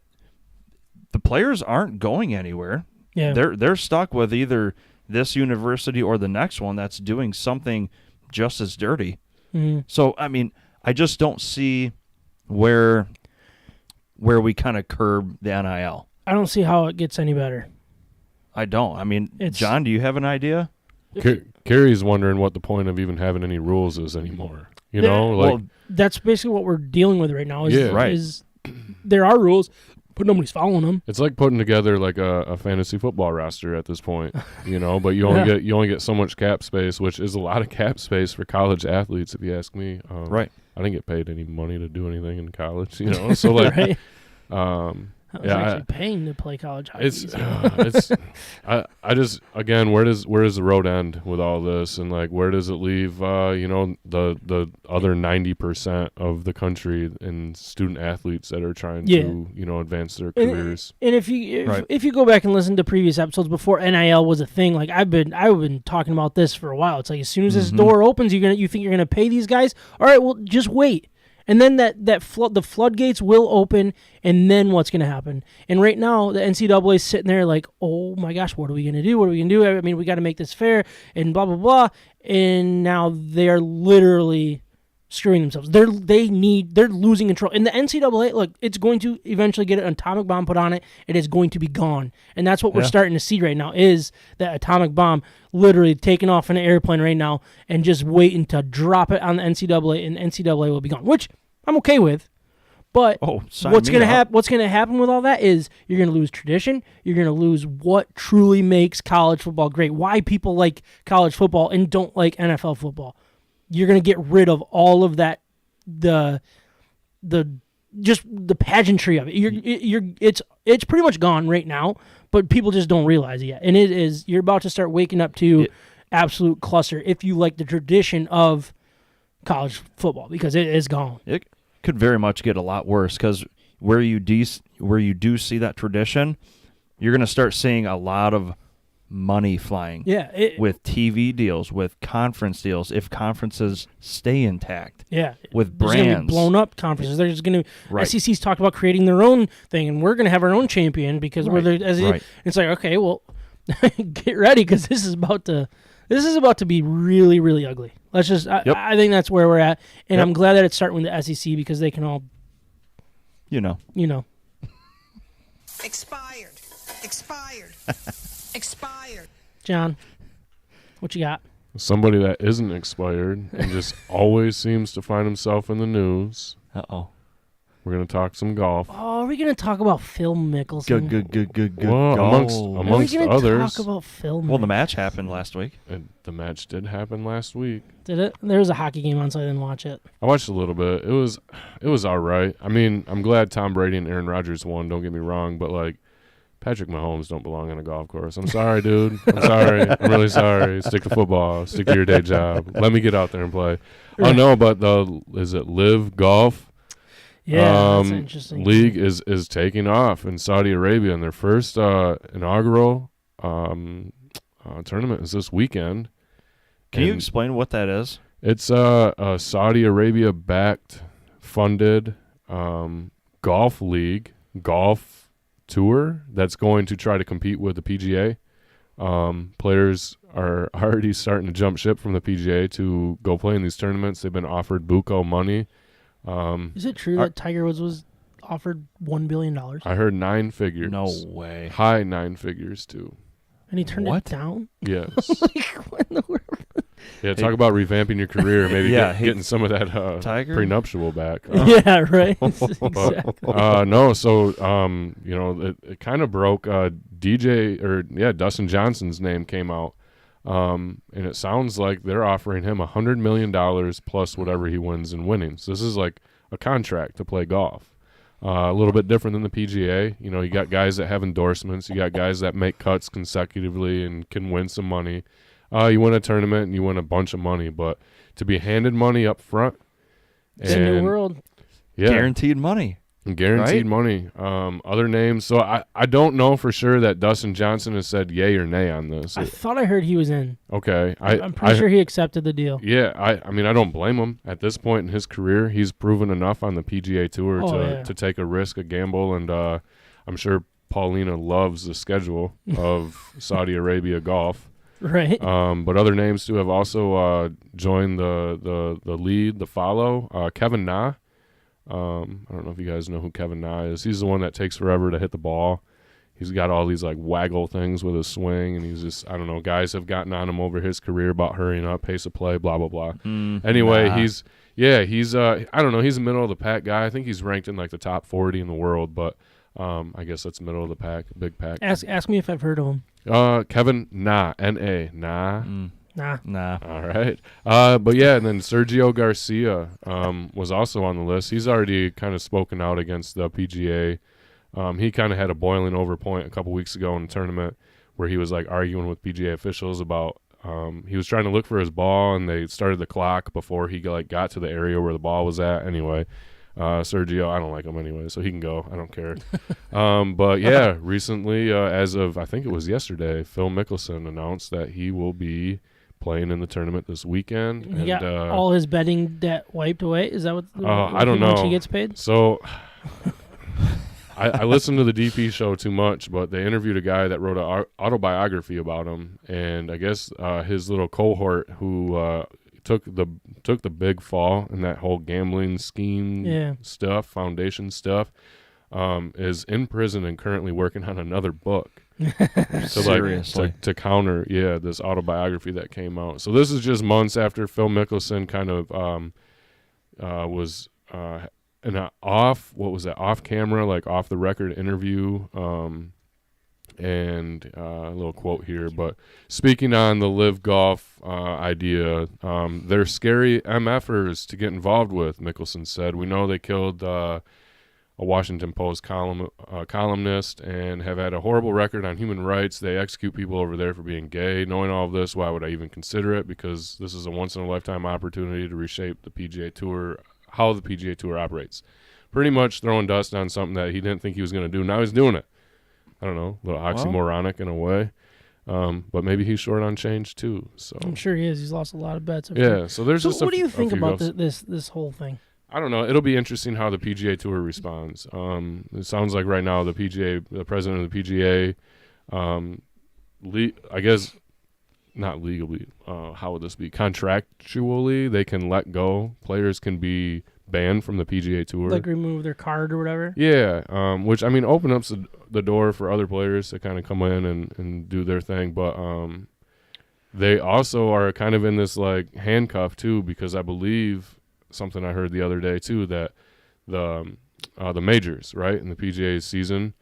the players aren't going anywhere. Yeah. They're stuck with either this university or the next one that's doing something just as dirty. Mm-hmm. So, I mean, I just don't see where we kind of curb the NIL. I don't see how it gets any better. I don't. I mean, John, do you have an idea? Carrie's wondering what the point of even having any rules is anymore. Well, that's basically what we're dealing with right now. Right. Is there are rules, but nobody's following them. It's like putting together like a fantasy football roster at this point, but you only get so much cap space, which is a lot of cap space for college athletes, if you ask me. Right. I didn't get paid any money to do anything in college, so like, right. I was actually paying to play college hockey. I just, again, where does the road end with all this, and like where does it leave the other 90% of the country and student athletes that are trying to advance their careers. And if you go back and listen to previous episodes before NIL was a thing, like I've been talking about this for a while. It's like as soon as this door opens, you think you're gonna pay these guys? All right, well just wait. And then the floodgates will open, and then what's going to happen? And right now, the NCAA is sitting there like, oh my gosh, what are we going to do? What are we going to do? I mean, we got to make this fair, and blah, blah, blah. And now they are literally screwing themselves. They're losing control. And the NCAA, look, it's going to eventually get an atomic bomb put on it. It is going to be gone. And that's what we're starting to see right now, is that atomic bomb literally taking off in an airplane right now and just waiting to drop it on the NCAA, and NCAA will be gone, which I'm okay with. But what's going to happen with all that is you're going to lose tradition. You're going to lose what truly makes college football great, why people like college football and don't like NFL football. You're going to get rid of all of that, the pageantry of it. It's pretty much gone right now, but people just don't realize it yet. And you're about to start waking up to absolute cluster if you like the tradition of college football, because it is gone. could very much get a lot worse because where you do see that tradition, you're going to start seeing a lot of money flying. Yeah, with TV deals, with conference deals, if conferences stay intact. Yeah, with there's brands. Gonna be blown up conferences. There's going to Right. SEC's talked about creating their own thing, and we're going to have our own champion because we're the. Right. It's like, okay, well, get ready because this is about to be really, really ugly. Let's just. I think that's where we're at, and I'm glad that it's starting with the SEC because they can all. You know. Expired. Expired. John, what you got? Somebody that isn't expired and just always seems to find himself in the news. Uh-oh. We're going to talk some golf. Oh, are we going to talk about Phil Mickelson? Good. Well, amongst Are we going to others. talk about Phil? Well, the match happened last week. And the match did happen last week. Did it? There was a hockey game on, so I didn't watch it. I watched a little bit. It was all right. I mean, I'm glad Tom Brady and Aaron Rodgers won. Don't get me wrong, but like Patrick Mahomes don't belong on a golf course. I'm sorry, dude. I'm sorry. I'm really sorry. Stick to football. Stick to your day job. Let me get out there and play. Oh no, but is it Live Golf? Yeah, that's interesting. League is taking off in Saudi Arabia, and their first inaugural tournament is this weekend. Can you explain what that is? It's a Saudi Arabia-backed, funded golf league, golf tour that's going to try to compete with the PGA. Players are already starting to jump ship from the PGA to go play in these tournaments. They've been offered buco money. Is it true that Tiger Woods was offered $1 billion? I heard 9 figures. No way. High 9 figures, too. And he turned it down? Yes. Like, what in the world? Yeah, talk about revamping your career. Maybe getting some of that Tiger? prenuptial back. Yeah, right. Exactly. No, so, it kind of broke Dustin Johnson's name came out. And it sounds like they're offering him $100 million plus whatever he wins in winnings. This is like a contract to play golf. A little bit different than the PGA. You know, you got guys that have endorsements. You got guys that make cuts consecutively and can win some money. You win a tournament and you win a bunch of money. But to be handed money up front. It's a new world. Yeah. Guaranteed money. Guaranteed money. Other names. So I don't know for sure that Dustin Johnson has said yay or nay on this. I thought I heard he was in. Okay. I'm pretty sure he accepted the deal. Yeah. I mean, I don't blame him. At this point in his career, he's proven enough on the PGA Tour to take a risk, a gamble. And I'm sure Paulina loves the schedule of Saudi Arabia golf. Right. But other names too have also joined the lead, the follow. Kevin Na. I don't know if you guys know who Kevin Na is. He's the one that takes forever to hit the ball. He's got all these like waggle things with his swing, and he's just, I don't know, guys have gotten on him over his career about hurrying up, pace of play, blah, blah, blah. Anyway, he's I don't know, he's a middle of the pack guy. I think he's ranked in like the top 40 in the world, but I guess that's middle of the pack, big pack. Ask me if I've heard of him. Kevin Na, N-A, Na. Nah. All right. But yeah, and then Sergio Garcia was also on the list. He's already kind of spoken out against the PGA. He kind of had a boiling over point a couple weeks ago in a tournament where he was like arguing with PGA officials about he was trying to look for his ball, and they started the clock before he got to the area where the ball was at. Anyway, Sergio, I don't like him anyway, so he can go. I don't care. But yeah, recently, as of I think it was yesterday, Phil Mickelson announced that he will be playing in the tournament this weekend. He got all his betting debt wiped away. Is that what? I don't know. How much he gets paid? So I listened to the DP show too much, but they interviewed a guy that wrote an autobiography about him, and I guess his little cohort who took the big fall in that whole gambling scheme stuff, foundation stuff, is in prison and currently working on another book. Seriously. To counter this autobiography that came out. So this is just months after Phil Mickelson kind of was in an off camera, like off the record interview, and a little quote here, but speaking on the live golf idea, they're scary MFers to get involved with, Mickelson said. We know they killed a Washington Post columnist and have had a horrible record on human rights. They execute people over there for being gay. Knowing all of this, why would I even consider it? Because this is a once-in-a-lifetime opportunity to reshape the PGA Tour how the PGA Tour operates. Pretty much throwing dust on something that he didn't think he was going to do. Now he's doing it. I don't know, a little oxymoronic in a way. But maybe he's short on change too. So I'm sure he is. He's lost a lot of bets. Yeah. So there's just what do you think about this whole thing? I don't know. It'll be interesting how the PGA Tour responds. It sounds like right now the president of the PGA, I guess not legally. How would this be? Contractually, they can let go. Players can be banned from the PGA Tour. Like remove their card or whatever? Yeah, which, I mean, open up the door for other players to kind of come in and do their thing. But they also are kind of in this, like, handcuff, too, because I believe something I heard the other day, too, that the majors, right, in the PGA season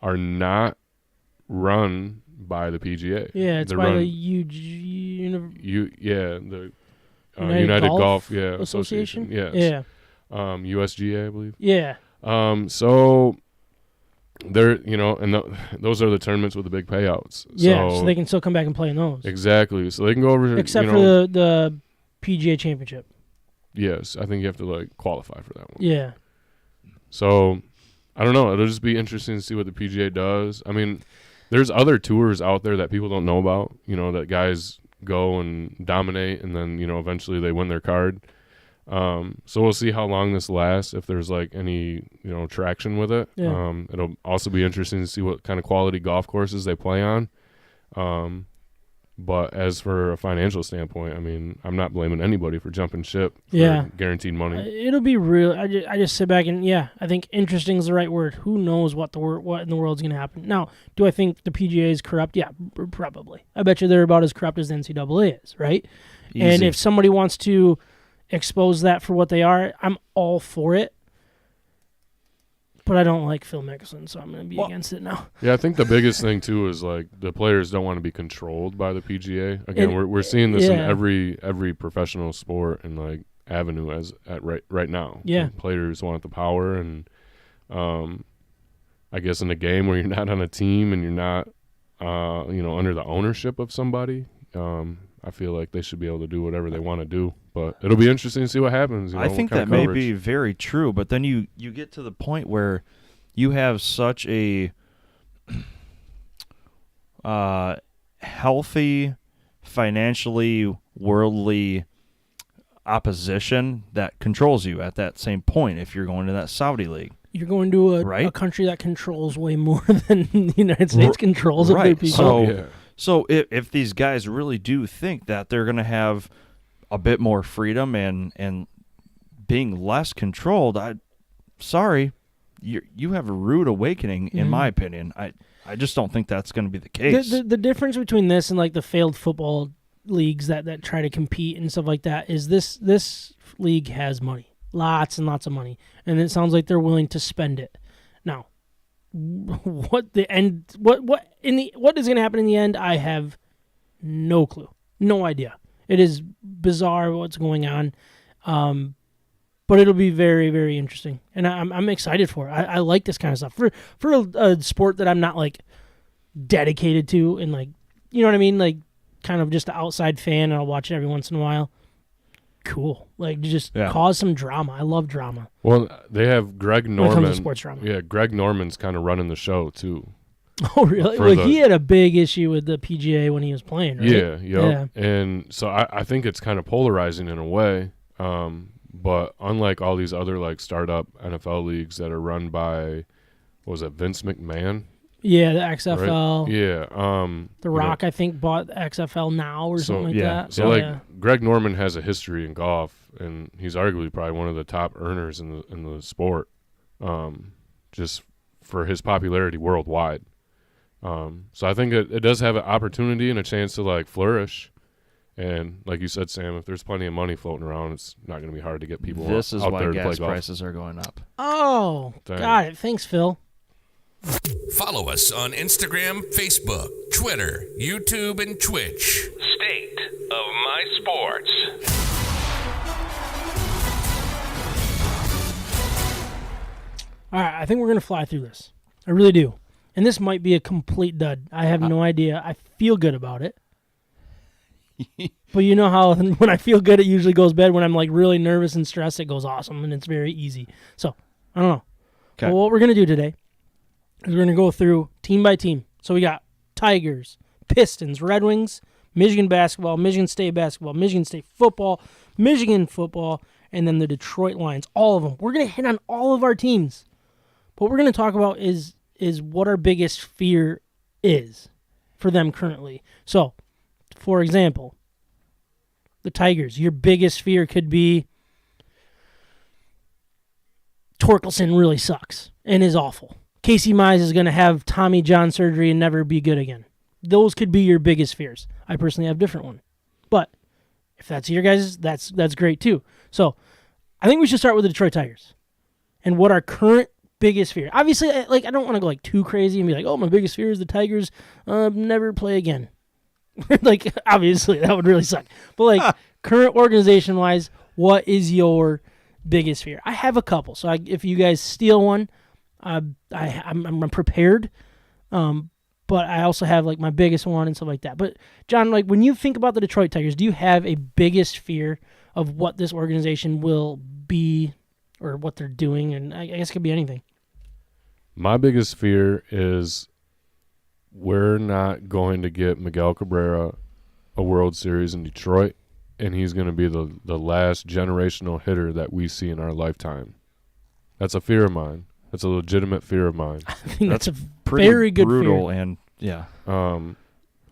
are not run by the PGA. Yeah, it's They're by run, the United Golf Association. Yes. Yeah. USGA, I believe. Yeah. So they're, and those are the tournaments with the big payouts. Yeah, so they can still come back and play in those. Exactly. So they can go over. Except for the PGA Championship. Yes, I think you have to like qualify for that one. Yeah. So I don't know. It'll just be interesting to see what the PGA does. I mean, there's other tours out there that people don't know about. That guys go and dominate, and then eventually they win their card. So we'll see how long this lasts, if there's like any traction with it. Yeah. It'll also be interesting to see what kind of quality golf courses they play on. But as for a financial standpoint, I mean, I'm not blaming anybody for jumping ship for guaranteed money. It'll be real. I just sit back and I think interesting is the right word. Who knows what in the world's going to happen? Now, do I think the PGA is corrupt? Yeah, probably. I bet you they're about as corrupt as the NCAA is, right? Easy. And if somebody wants to expose that for what they are, I'm all for it. But I don't like Phil Mickelson, so I'm going to be against it now. Yeah, I think the biggest thing, too, is like the players don't want to be controlled by the PGA. Again, we're seeing this in every professional sport and like avenue right now. Yeah. The players want the power, and I guess in a game where you're not on a team and you're not under the ownership of somebody, I feel like they should be able to do whatever they want to do. But it'll be interesting to see what happens. I think that may be very true, but then you get to the point where you have such a healthy, financially worldly opposition that controls you at that same point if you're going to that Saudi league. You're going to a country that controls way more than the United States controls of their people. So if these guys really do think that they're going to have a bit more freedom and being less controlled, you have a rude awakening, in my opinion. I just don't think that's going to be the case. The difference between this and like the failed football leagues that try to compete and stuff like that is this league has money, lots and lots of money, and it sounds like they're willing to spend it. Now, what is going to happen in the end? I have no clue, no idea. It is bizarre what's going on, but it'll be very, very interesting, and I'm excited for it. I like this kind of stuff for a sport that I'm not like dedicated to, and like, you know what I mean, like kind of just an outside fan, and I'll watch it every once in a while. Cool, like just cause some drama. I love drama. Well, they have Greg Norman. When it comes to sports drama. Yeah, Greg Norman's kind of running the show too. Oh, really? Well, he had a big issue with the PGA when he was playing, right? Yeah. And so I think it's kind of polarizing in a way. But unlike all these other like startup NFL leagues that are run by, what was it, Vince McMahon? Yeah, the XFL. Right? Yeah. The Rock, I think, bought XFL now or something like that. So Greg Norman has a history in golf, and he's arguably probably one of the top earners in the sport, just for his popularity worldwide. So I think it does have an opportunity and a chance to like flourish. And like you said, Sam, if there's plenty of money floating around, it's not going to be hard to get people out there to play golf. This is why gas prices are going up. Oh, got it. Thanks, Phil. Follow us on Instagram, Facebook, Twitter, YouTube, and Twitch. State of My Sports. All right, I think we're going to fly through this. I really do. And this might be a complete dud. I have no idea. I feel good about it. But you know how when I feel good, it usually goes bad. When I'm like really nervous and stressed, it goes awesome, and it's very easy. So, I don't know. Okay. Well, what we're going to do today is we're going to go through team by team. So we got Tigers, Pistons, Red Wings, Michigan basketball, Michigan State basketball, Michigan State football, Michigan football, and then the Detroit Lions. All of them. We're going to hit on all of our teams. What we're going to talk about is what our biggest fear is for them currently. So, for example, the Tigers, your biggest fear could be Torkelson really sucks and is awful. Casey Mize is going to have Tommy John surgery and never be good again. Those could be your biggest fears. I personally have a different one. But if that's your guys', that's great too. So I think we should start with the Detroit Tigers and what our current biggest fear. Obviously, I don't want to go like too crazy and be like, oh, my biggest fear is the Tigers never play again. Like, obviously, that would really suck. But like current organization-wise, what is your biggest fear? I have a couple. So if you guys steal one, I'm prepared. But I also have like my biggest one and stuff like that. But John, like when you think about the Detroit Tigers, do you have a biggest fear of what this organization will be or what they're doing? And I guess it could be anything. My biggest fear is we're not going to get Miguel Cabrera a World Series in Detroit, and he's going to be the last generational hitter that we see in our lifetime. That's a fear of mine. That's a legitimate fear of mine. I think that's a Pretty very good brutal fear. and yeah.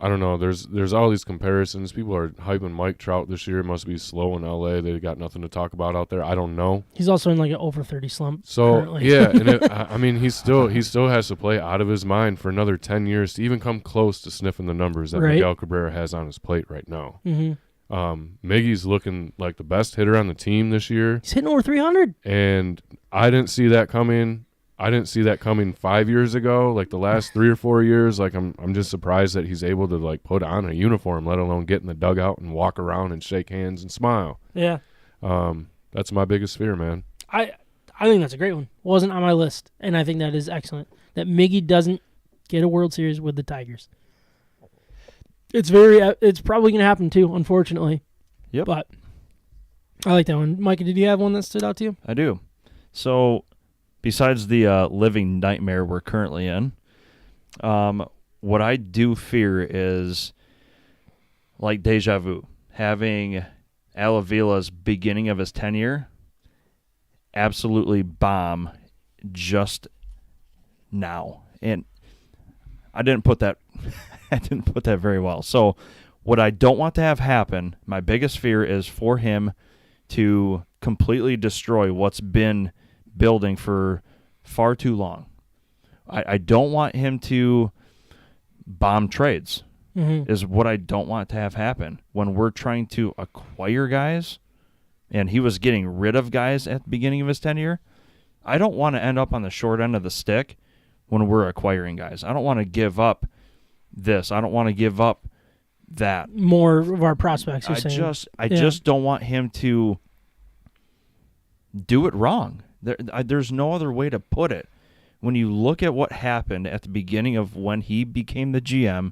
I don't know. There's all these comparisons. People are hyping Mike Trout this year. It must be slow in L.A. They got nothing to talk about out there. I don't know. He's also in like an over 30 slump. So currently. yeah, and I mean he still has to play out of his mind for another 10 years to even come close to sniffing the numbers that Right. Miguel Cabrera has on his plate right now. Mm-hmm. Miggy's looking like the best hitter on the team this year, He's hitting over 300. and I didn't see that coming. I didn't see that coming 5 years ago. Like the last 3 or 4 years, like I'm just surprised that he's able to like put on a uniform, let alone get in the dugout and walk around and shake hands and smile. Yeah. That's my biggest fear, man. I think that's a great one. Wasn't on my list, and I think that is excellent. That Miggy doesn't get a World Series with the Tigers. It's probably going to happen too, unfortunately. Yep. But I like that one. Micah, did you have one that stood out to you? I do. So, besides the living nightmare we're currently in, what I do fear is like deja vu. Having Al Avila's beginning of his tenure absolutely bomb just now. And I didn't put that very well. So what I don't want to have happen, my biggest fear is for him to completely destroy what's been building for far too long. I don't want him to bomb trades, is what I don't want to have happen. When we're trying to acquire guys, and he was getting rid of guys at the beginning of his tenure, I don't want to end up on the short end of the stick when we're acquiring guys. I don't want to give up this. I don't want to give up that. More of our prospects, you're saying. I just don't want him to do it wrong. There's no other way to put it. When you look at what happened at the beginning of when he became the GM,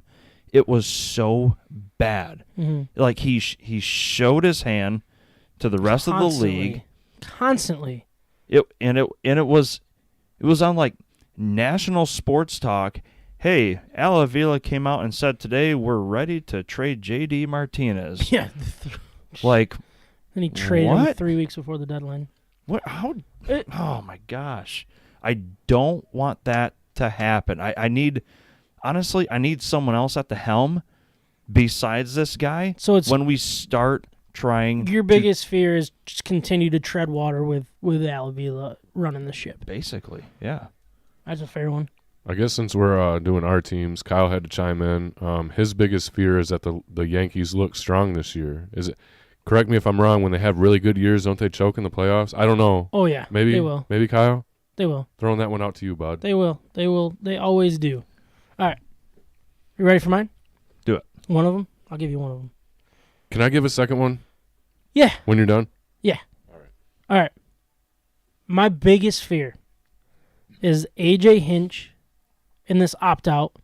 it was so bad. Like he showed his hand to the rest of the league constantly. It was on like national sports talk. Hey, Al Avila came out and said today we're ready to trade J.D. Martinez. Yeah. Like, and he traded him what? 3 weeks before the deadline. What? How? Oh my gosh! I don't want that to happen. I need someone else at the helm besides this guy. So it's when we start trying. Your biggest fear is just continue to tread water with Al Avila running the ship. Basically, yeah. That's a fair one. I guess since we're doing our teams, Kyle had to chime in. His biggest fear is that the Yankees look strong this year. Is it? Correct me if I'm wrong. When they have really good years, don't they choke in the playoffs? I don't know. Oh yeah, maybe they will. Maybe Kyle. They will. Throwing that one out to you, bud. They will. They will. They always do. All right. You ready for mine? Do it. One of them. I'll give you one of them. Can I give a second one? Yeah. When you're done. Yeah. All right. My biggest fear is AJ Hinch in this opt-out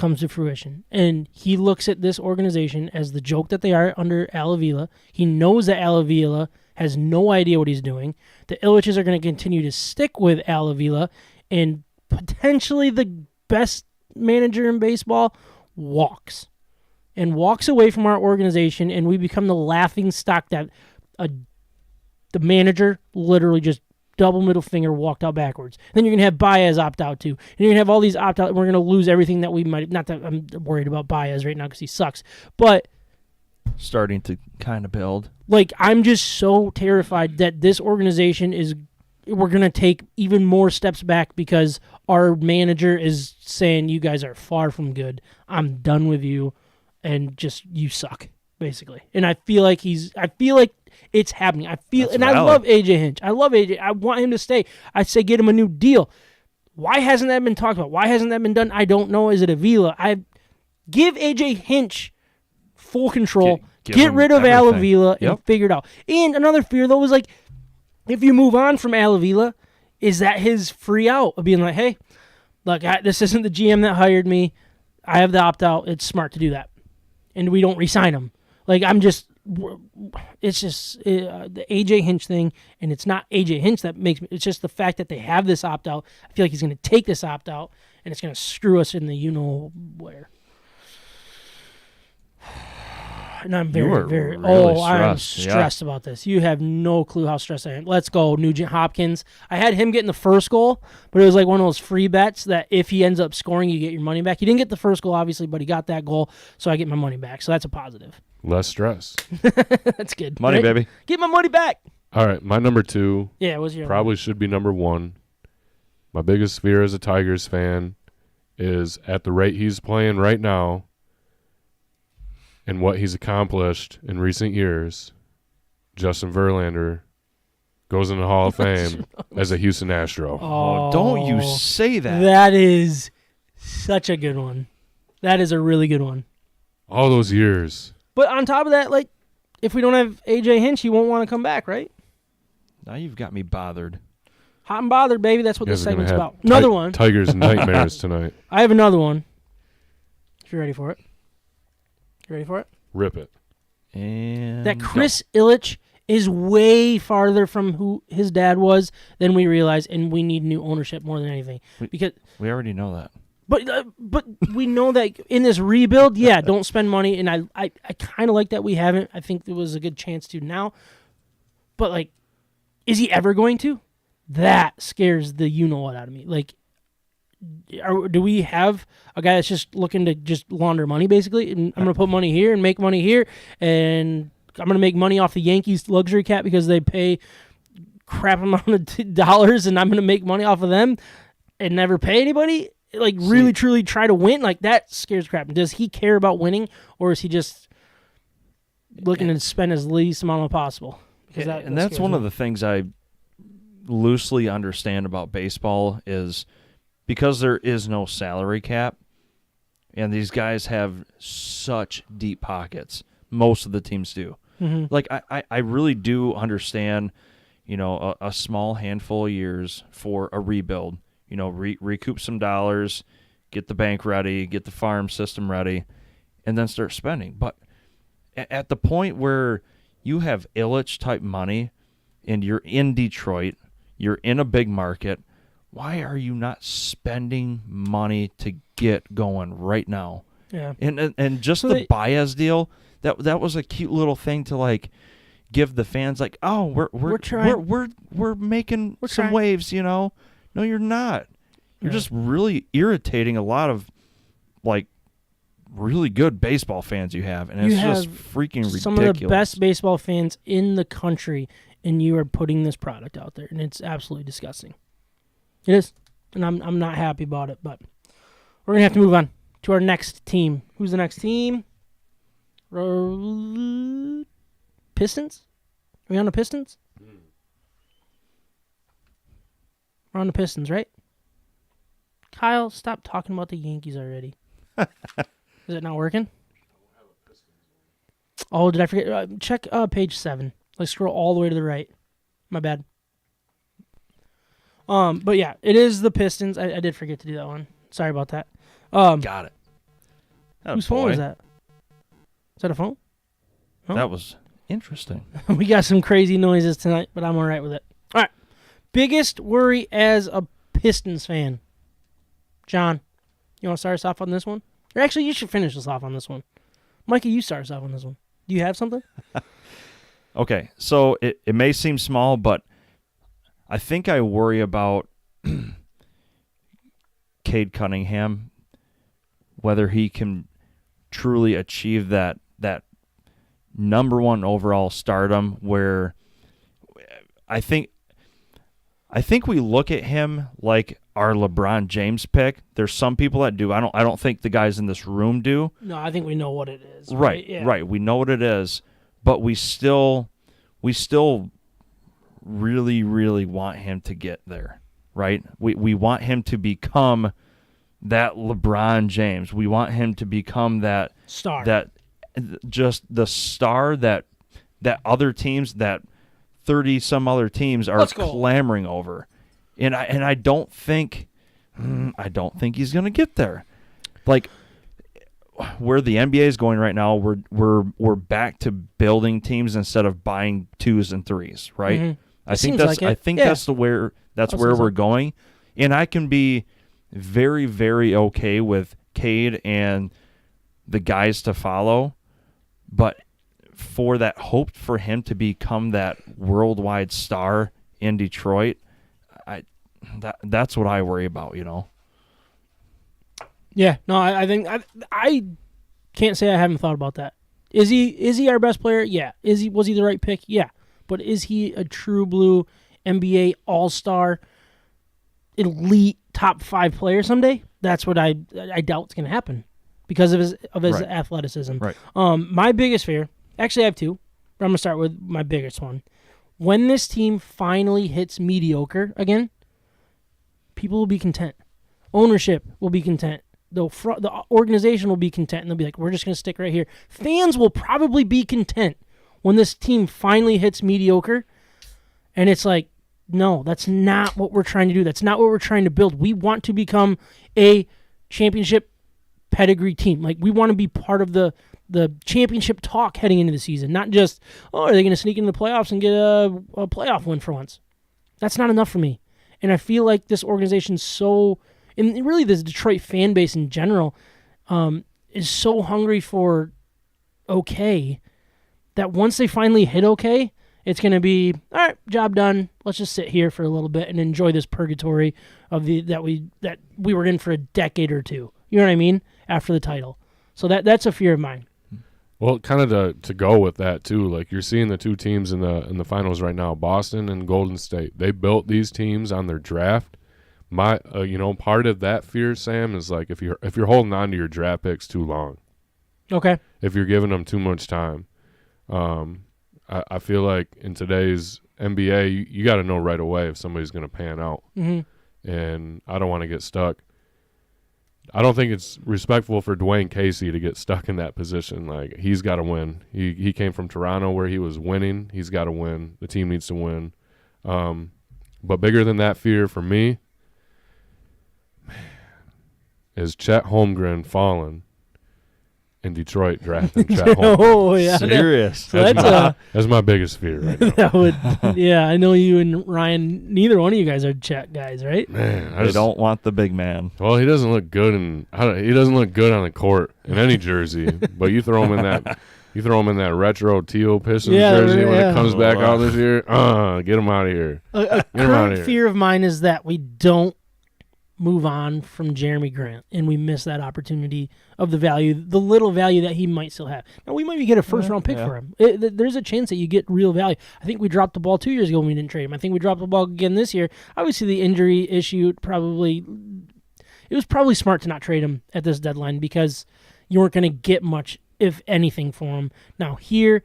comes to fruition. And he looks at this organization as the joke that they are under Al Avila. He knows that Al Avila has no idea what he's doing. The Illiches are going to continue to stick with Al Avila, and potentially the best manager in baseball walks away from our organization, and we become the laughing stock that the manager literally just double middle finger walked out backwards. Then you're going to have Baez opt out too. And you're going to have all these opt out, and we're going to lose everything that we might. Not that I'm worried about Baez right now because he sucks, but starting to kind of build. Like, I'm just so terrified that this organization we're going to take even more steps back because our manager is saying, you guys are far from good. I'm done with you, and just, you suck, basically. And I feel like it's happening. I love AJ Hinch. I love AJ. I want him to stay. I say get him a new deal. Why hasn't that been talked about? Why hasn't that been done? I don't know. Is it Avila? Give AJ Hinch full control. Get rid of Al Avila and figure it out. And another fear, though, was like, if you move on from Al Avila, is that his free out of being like, hey, look, this isn't the GM that hired me. I have the opt-out. It's smart to do that. And we don't re-sign him. Like, it's just the AJ Hinch thing, and it's not AJ Hinch that makes me, it's just the fact that they have this opt-out. I feel like he's going to take this opt-out, and it's going to screw us in the you-know-where. And I'm I'm stressed about this. You have no clue how stressed I am. Let's go, Nugent Hopkins. I had him getting the first goal, but it was like one of those free bets that if he ends up scoring, you get your money back. He didn't get the first goal, obviously, but he got that goal, so I get my money back. So that's a positive. Less stress. That's good. Money, right? Baby. Get my money back. All right, my number 2 what's your probably should be number 1. My biggest fear as a Tigers fan is at the rate he's playing right now and what he's accomplished in recent years, Justin Verlander goes in the Hall of Fame as a Houston Astro. Oh, don't you say that. That is such a good one. That is a really good one. All those years. But on top of that, like, if we don't have AJ Hinch, he won't want to come back, right? Now you've got me bothered. Hot and bothered, baby. That's what this segment's about. Another one. Tigers nightmares tonight. I have another one. If you're ready for it. You ready for it? Rip it. And that Chris Illich is way farther from who his dad was than we realize, and we need new ownership more than anything. Because we already know that. But we know that in this rebuild, don't spend money, and I kind of like that we haven't. I think there was a good chance to now. But, like, is he ever going to? That scares the you-know-what out of me. Like, do we have a guy that's just looking to just launder money, basically? And I'm going to put money here and make money here, and I'm going to make money off the Yankees luxury cap because they pay crap amount of dollars, and I'm going to make money off of them and never pay anybody? Like, really, truly try to win? Like, that scares crap. Does he care about winning, or is he just looking to spend as least amount as possible? Because that's one of the things I loosely understand about baseball is because there is no salary cap, and these guys have such deep pockets. Most of the teams do. Mm-hmm. Like, I really do understand, a small handful of years for a rebuild. Recoup some dollars, get the bank ready, get the farm system ready, and then start spending. But at the point where you have Illich-type money and you're in Detroit, you're in a big market, why are you not spending money to get going right now? Yeah. And just the Baez deal, that was a cute little thing to, like, give the fans, like, oh, we're trying. We're making some waves, No, you're not. You're just really irritating a lot of, like, really good baseball fans you have, and it's just freaking ridiculous. Some of the best baseball fans in the country, and you are putting this product out there, and it's absolutely disgusting. It is, and I'm not happy about it, but we're going to have to move on to our next team. Who's the next team? Pistons? Are we on the Pistons? We're on the Pistons, right? Kyle, stop talking about the Yankees already. Is it not working? Oh, did I forget? Check page 7. Let's scroll all the way to the right. My bad. But yeah, it is the Pistons. I did forget to do that one. Sorry about that. Got it. Whose phone is that? Is that a phone? No? That was interesting. We got some crazy noises tonight, but I'm all right with it. All right. Biggest worry as a Pistons fan. John, you want to start us off on this one? Or actually, you should finish us off on this one. Mikey, you start us off on this one. Do you have something? Okay, so it may seem small, but I think I worry about Cade Cunningham, whether he can truly achieve that number one overall stardom, where I think we look at him like our LeBron James pick. There's some people that do. I don't think the guys in this room do. No, I think we know what it is. Right. Yeah. Right. We know what it is, but we still really, really want him to get there. Right? We want him to become that LeBron James. We want him to become that star. That just the star that other teams, that 30 some other teams are clamoring over. And I don't think he's going to get there. Like where the NBA is going right now, we're back to building teams instead of buying 2s and 3s, right? Mm-hmm. I think that's where we're going. And I can be very, very okay with Cade and the guys to follow, but for that hope for him to become that worldwide star in Detroit, that's what I worry about, you know. Yeah, no, I think I can't say I haven't thought about that. Is he our best player? Yeah. Was he the right pick? Yeah. But is he a true blue NBA all-star, elite top 5 player someday? That's what I doubt is going to happen because of his right. athleticism. Right. My biggest fear, actually I have 2, but I'm going to start with my biggest one. When this team finally hits mediocre again, people will be content. Ownership will be content. The organization will be content, and they'll be like, we're just going to stick right here. Fans will probably be content when this team finally hits mediocre, and it's like, no, that's not what we're trying to do. That's not what we're trying to build. We want to become a championship pedigree team. Like, we want to be part of the championship talk heading into the season, not just, are they going to sneak into the playoffs and get a playoff win for once? That's not enough for me. And I feel like this organization's so, and really this Detroit fan base in general, is so hungry for okay that once they finally hit okay, it's going to be, all right, job done. Let's just sit here for a little bit and enjoy this purgatory of that we were in for a decade or two. You know what I mean? After the title. So that's a fear of mine. Well, kind of to go with that too, like you're seeing the 2 teams in the finals right now, Boston and Golden State. They built these teams on their draft. My part of that fear, Sam, is like if you're holding on to your draft picks too long. Okay. If you're giving them too much time. I feel like in today's NBA, you got to know right away if somebody's going to pan out. Mm-hmm. And I don't want to get stuck. I don't think it's respectful for Dwayne Casey to get stuck in that position. Like, he's got to win. He came from Toronto where he was winning. He's got to win. The team needs to win. But bigger than that fear for me, man, is Chet Holmgren falling in Detroit drafting Chet Holmgren. Oh, yeah. Serious. So that's my biggest fear right now. That would, yeah, I know you and Ryan, neither one of you guys are Chet guys, right? Man, They don't want the big man. Well, he doesn't look good he doesn't look good on the court in any jersey. But you throw him in that retro teal Pistons jersey when it comes back out this year. Get him out of here. A current fear of mine is that we don't move on from Jeremy Grant, and we miss that opportunity of the little value that he might still have. Now, we might get a first-round pick for him. There's a chance that you get real value. I think we dropped the ball 2 years ago when we didn't trade him. I think we dropped the ball again this year. Obviously, the injury issue it was probably smart to not trade him at this deadline because you weren't going to get much, if anything, for him. Now, here,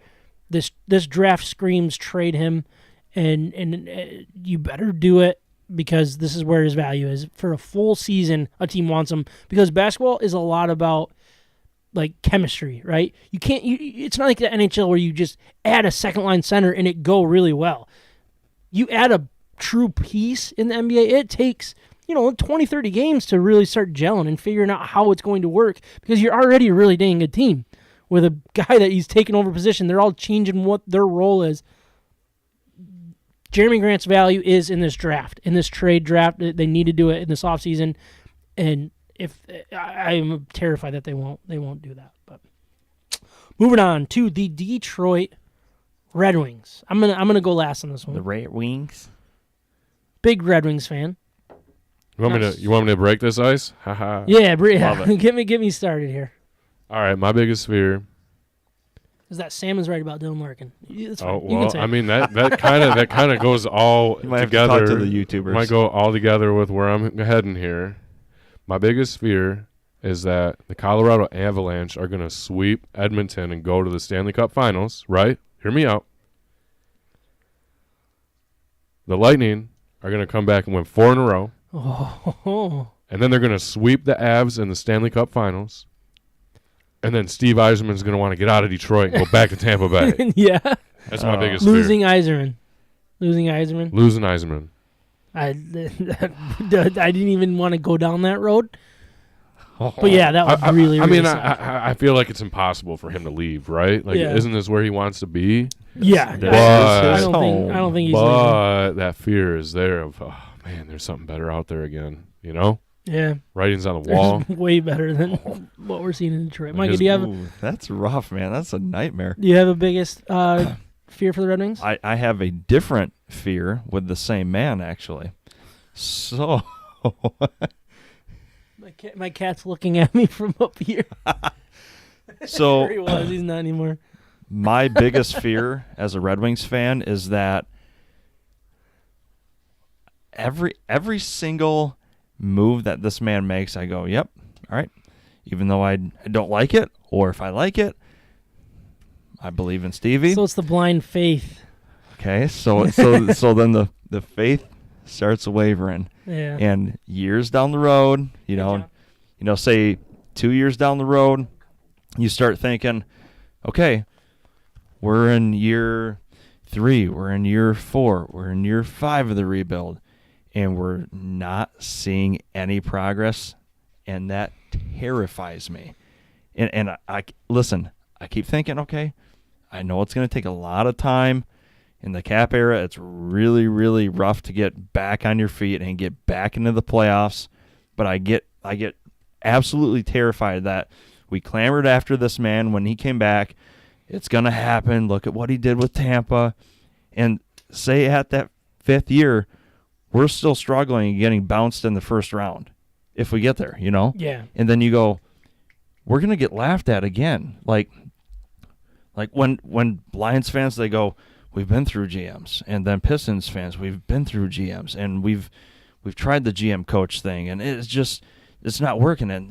this draft screams trade him, and you better do it, because this is where his value is. For a full season, a team wants him, because basketball is a lot about like chemistry, right? It's not like the NHL where you just add a second line center and it go really well. You add a true piece in the NBA, it takes 20, 30 games to really start gelling and figuring out how it's going to work, because you're already a really dang good team with a guy that he's taken over position. They're all changing what their role is. Jeremy Grant's value is in this draft, in this trade draft. They need to do it in this offseason, and if I'm terrified that they won't do that. But moving on to the Detroit Red Wings. I'm gonna go last on this one. The Red Wings. Big Red Wings fan. You want me to break this ice? Haha. Yeah, Love it. get me started here. All right, my biggest fear. Is that Sam is right about Dylan Larkin? That's fine. Oh You can well, say I it. mean that kind of goes all You might have to together. talk to the YouTubers. Might go all together with where I'm heading here. My biggest fear is that the Colorado Avalanche are going to sweep Edmonton and go to the Stanley Cup Finals. Right? Hear me out. The Lightning are going to come back and win 4 in a row. Oh. And then they're going to sweep the Avs in the Stanley Cup Finals. And then Steve Yzerman's going to want to get out of Detroit and go back to Tampa Bay. Yeah. That's my biggest Losing fear. Yzerman. Losing Yzerman. I didn't even want to go down that road. But yeah, that would really I mean, suck. I feel like it's impossible for him to leave, right? Like, Yeah. isn't this where he wants to be? Yeah. But- I don't think he's leaving. But that fear is there of, oh, man, there's something better out there again, you know? Yeah. Writing's on the wall. Way better than what we're seeing in Detroit. Mike, His- do you have Ooh, that's rough, man. That's a nightmare. a biggest fear for the Red Wings? I have a different fear with the same man, actually. So, My cat's looking at me from up here. so There he was. He's not anymore. my biggest fear as a Red Wings fan is that every single move that this man makes, I go, yep, all right. Even though I don't like it, or if I like it, I believe in Stevie. So it's the blind faith. Okay, so then the faith starts wavering, Yeah. and years down the road, say 2 years down the road, you start thinking, okay, we're in year 3, we're in year 4, we're in year 5 of the rebuild, and we're not seeing any progress, and that terrifies me. And I listen, I keep thinking, okay, I know it's going to take a lot of time. In the cap era, it's really, really rough to get back on your feet and get back into the playoffs. But I get absolutely terrified that we clamored after this man when he came back. It's going to happen. Look at what he did with Tampa. And say at that 5th year, we're still struggling and getting bounced in the first round if we get there, Yeah. And then you go, we're going to get laughed at again. Like when Lions fans, they go, we've been through GMs, and then Pistons fans, we've been through GMs, and we've tried the GM coach thing, and it's not working, and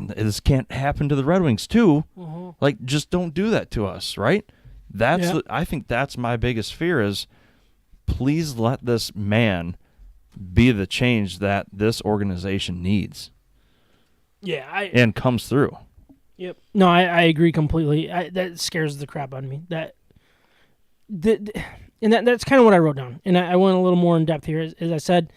this can't happen to the Red Wings too. Uh-huh. Like, just don't do that to us, right? I think that's my biggest fear is, please let this man be the change that this organization needs. Yeah. And comes through. Yep. No, I agree completely. That scares the crap out of me. That's kind of what I wrote down. And I went a little more in depth here. As I said,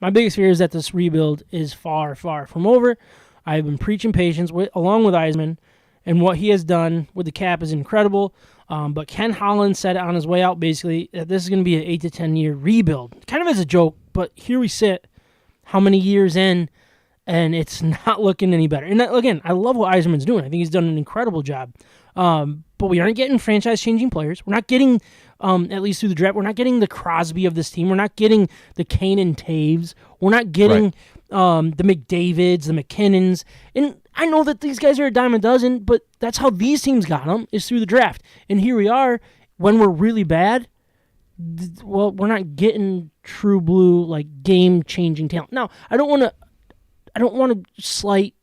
my biggest fear is that this rebuild is far, far from over. I've been preaching patience along with Yzerman, and what he has done with the cap is incredible. But Ken Holland said on his way out, basically, that this is going to be an 8 to 10 year rebuild. Kind of as a joke, but here we sit, how many years in, and it's not looking any better. And again, I love what Yzerman's doing. I think he's done an incredible job. But we aren't getting franchise-changing players. We're not getting, at least through the draft, we're not getting the Crosby of this team. We're not getting the Kane and Taves. We're not getting the McDavids, the McKinnons. And I know that these guys are a dime a dozen, but that's how these teams got them, is through the draft. And here we are, when we're really bad, we're not getting true blue, like, game-changing talent. Now, I don't want to slight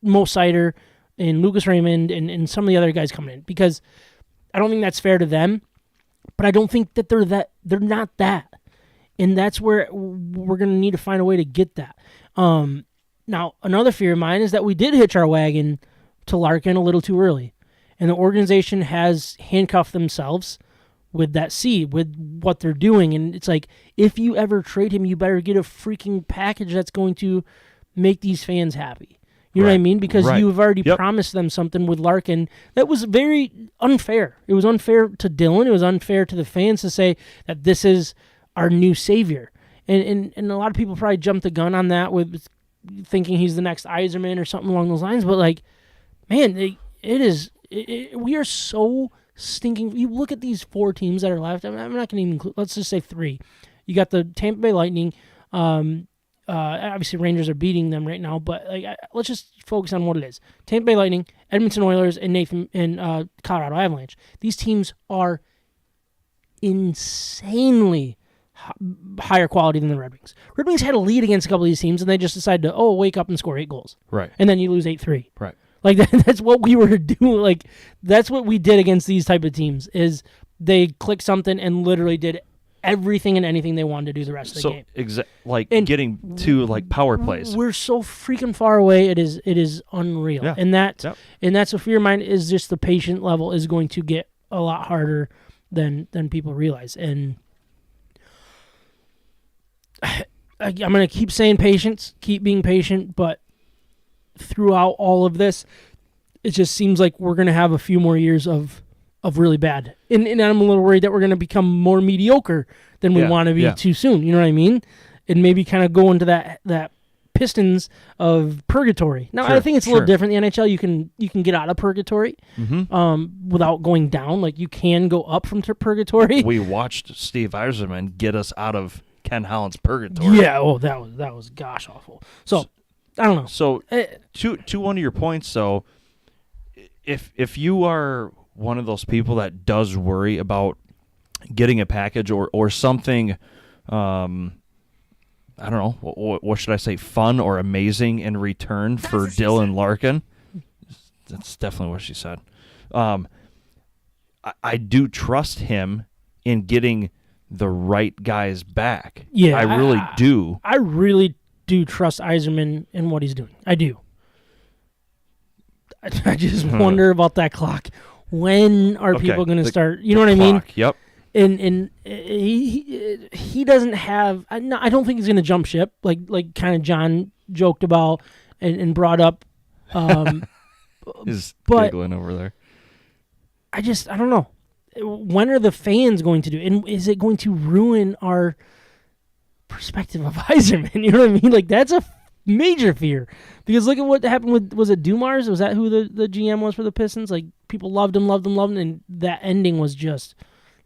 Mo Sider and Lucas Raymond and some of the other guys coming in, because I don't think that's fair to them, but I don't think that they're not that. And that's where we're going to need to find a way to get that. Now, another fear of mine is that we did hitch our wagon to Larkin a little too early, and the organization has handcuffed themselves with that seed, with what they're doing. And it's like, if you ever trade him, you better get a freaking package that's going to make these fans happy. You know what I mean? Because you've already promised them something with Larkin that was very unfair. It was unfair to Dylan. It was unfair to the fans to say that this is our new savior. And a lot of people probably jumped the gun on that with thinking he's the next Yzerman or something along those lines. But, like, man, we are so stinking. You look at these 4 teams that are left. I'm not going to even include, let's just say 3. You got the Tampa Bay Lightning. Obviously, Rangers are beating them right now, but let's just focus on what it is. Tampa Bay Lightning, Edmonton Oilers, and Colorado Avalanche. These teams are insanely higher quality than the Red Wings. Red Wings had a lead against a couple of these teams, and they just decided to, wake up and score 8 goals. Right. And then you lose 8-3. Right. Like, that's what we were doing. Like, that's what we did against these type of teams, is they clicked something and literally did everything and anything they wanted to do the rest of the game. Getting to like power plays. We're so freaking far away. It is unreal. Yeah. And that's a fear of mine, is just the patient level is going to get a lot harder than people realize. And I'm going to keep saying patience, keep being patient, but throughout all of this, it just seems like we're going to have a few more years of really bad. And I'm a little worried that we're going to become more mediocre than we want to be too soon. You know what I mean? And maybe kind of go into that Pistons of purgatory. Now, I think it's a little different. In the NHL, you can get out of purgatory without going down. Like, you can go up from purgatory. We watched Steve Yzerman get us out of Ken Holland's purgatory. Yeah, that was gosh awful. So, I don't know. So, to one of your points, though, if you are one of those people that does worry about getting a package or something, I don't know, what should I say, fun or amazing in return for Dylan Larkin. That's definitely what she said. I do trust him in getting the right guys back. Yeah, I really do. I really do trust Yzerman in what he's doing. I do. I just wonder about that clock. When are people going to start? You know what I mean? Yep. And he doesn't have. I don't think he's going to jump ship like kind of John joked about and brought up. Is but giggling over there. I don't know. When are the fans going to do? And is it going to ruin our perspective of Yzerman? You know what I mean? Like, that's a major fear, because look at what happened with, was it Dumars? Was that who the GM was for the Pistons? Like, people loved him, and that ending was just,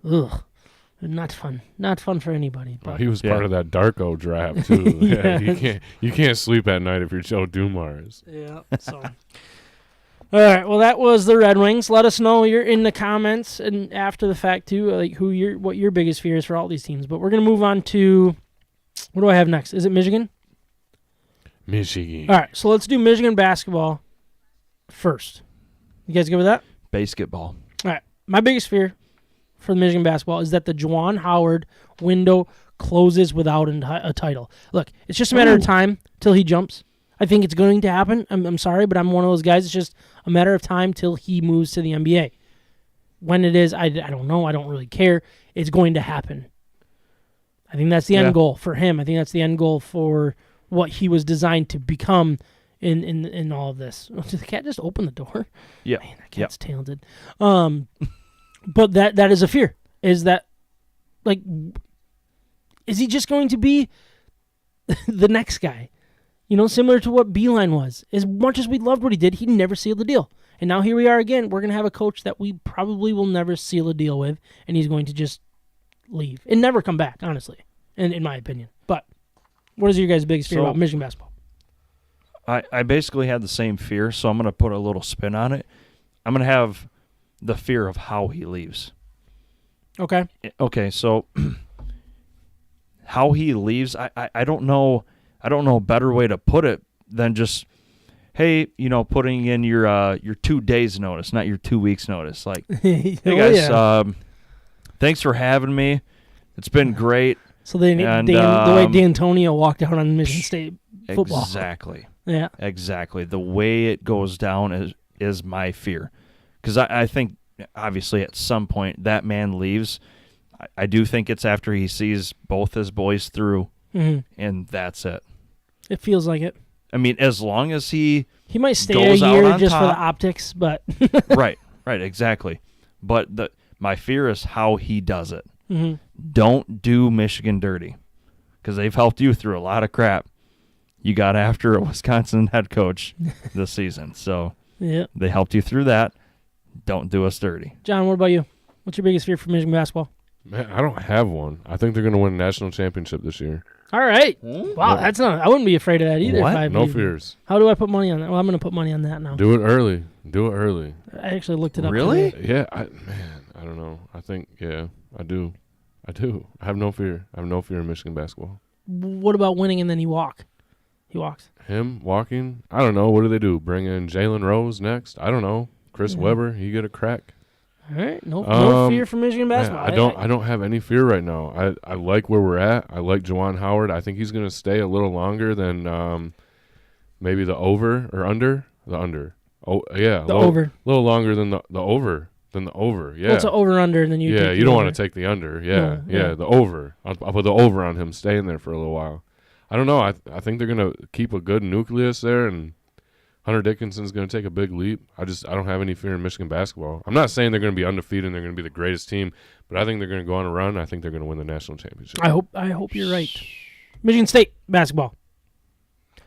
not fun for anybody. Well, he was part of that Darko draft too. You can't sleep at night if you're Joe Dumars. Yeah. So, all right. Well, that was the Red Wings. Let us know you're in the comments and after the fact too, like what your biggest fear is for all these teams. But we're gonna move on to, what do I have next? Is it Michigan? Michigan. All right, so let's do Michigan basketball first. You guys good with that? Basketball. All right. My biggest fear for the Michigan basketball is that the Juwan Howard window closes without a title. Look, it's just a matter of time till he jumps. I think it's going to happen. I'm sorry, but I'm one of those guys. It's just a matter of time till he moves to the NBA. When it is, I don't know. I don't really care. It's going to happen. I think that's the end goal for him. I think that's the end goal for what he was designed to become in all of this. Did the cat just open the door? Yeah. Man, that cat's talented. But that is a fear. Is that, like, is he just going to be the next guy? You know, similar to what Beeline was. As much as we loved what he did, he never sealed the deal. And now here we are again. We're going to have a coach that we probably will never seal a deal with, and he's going to just leave and never come back, honestly, in my opinion. But what is your guys' biggest fear about Michigan basketball? I basically had the same fear, so I'm going to put a little spin on it. I'm going to have the fear of how he leaves. Okay. Okay, so how he leaves, I don't know a better way to put it than just, hey, putting in your 2 days notice, not your 2 weeks notice. Like, hey guys, thanks for having me. It's been great. So the way D'Antonio walked out on Michigan State football. Exactly. Yeah. Exactly. The way it goes down is my fear. Because I think, obviously at some point that man leaves. I do think it's after he sees both his boys through, and that's it. It feels like it. I mean, as long as he might stay goes a out year on just for the top. optics, but right, exactly. But my fear is how he does it. Don't do Michigan dirty, because they've helped you through a lot of crap. You got after a Wisconsin head coach this season, so yeah, they helped you through that. Don't do us dirty. John, what about you? What's your biggest fear for Michigan basketball? Man, I don't have one. I think they're going to win a national championship this year. All right. Wow, that's not. I wouldn't be afraid of that either. What? If I No believed it. fears. How do I put money on that? Well, I'm going to put money on that now. Do it early. Do it early. I actually looked it up. Really? today. Yeah, I don't know. I think, I do. I have no fear. I have no fear in Michigan basketball. What about winning and then he walks? Him walking? I don't know. What do they do? Bring in Jalen Rose next? I don't know. Chris Webber, he get a crack. All right. No fear for Michigan basketball. I don't have any fear right now. I like where we're at. I like Juwan Howard. I think he's going to stay a little longer than maybe the over or under. The under. Oh, yeah. The over. A little longer than the over. Yeah. Well, it's an over-under, and then you Yeah, take you don't over. want to take the under. No, yeah. The over. I'll put the over on him staying there for a little while. I don't know. I think they're going to keep a good nucleus there, and Hunter Dickinson's going to take a big leap. I don't have any fear in Michigan basketball. I'm not saying they're going to be undefeated and they're going to be the greatest team, but I think they're going to go on a run. I think they're going to win the national championship. I hope you're right. Michigan State basketball.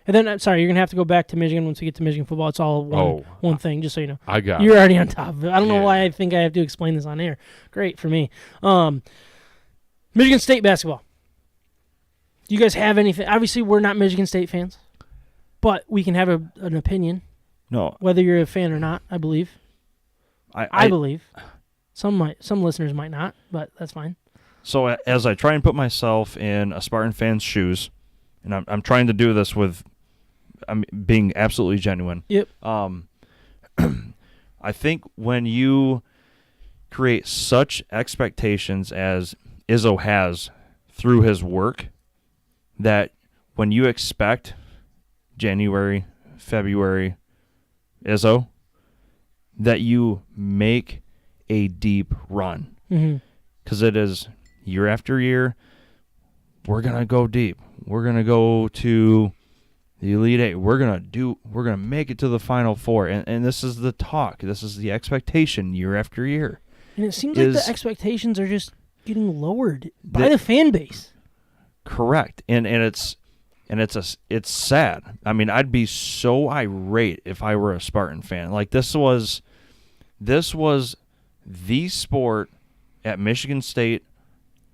And then, I'm sorry, you're going to have to go back to Michigan once we get to Michigan football. It's all one thing, just so you know. I got You're it. already on top of it. I don't know Yeah. why I think I have to explain this on air. Great for me. Michigan State basketball. Do you guys have anything? Obviously, we're not Michigan State fans, but we can have an opinion, No, whether you're a fan or not, I believe. I believe. Some listeners might not, but that's fine. So as I try and put myself in a Spartan fan's shoes, and I'm trying to do this with, I'm being absolutely genuine. Yep. I think when you create such expectations as Izzo has through his work, that when you expect January, February, Izzo, that you make a deep run. Because it is year after year, we're going to go deep. We're going to go to the Elite Eight. We're going to make it to the Final Four. And this is the talk. This is the expectation year after year. And it seems like the expectations are just getting lowered by the fan base. Correct. And it's sad. I mean, I'd be so irate if I were a Spartan fan. Like this was the sport at Michigan State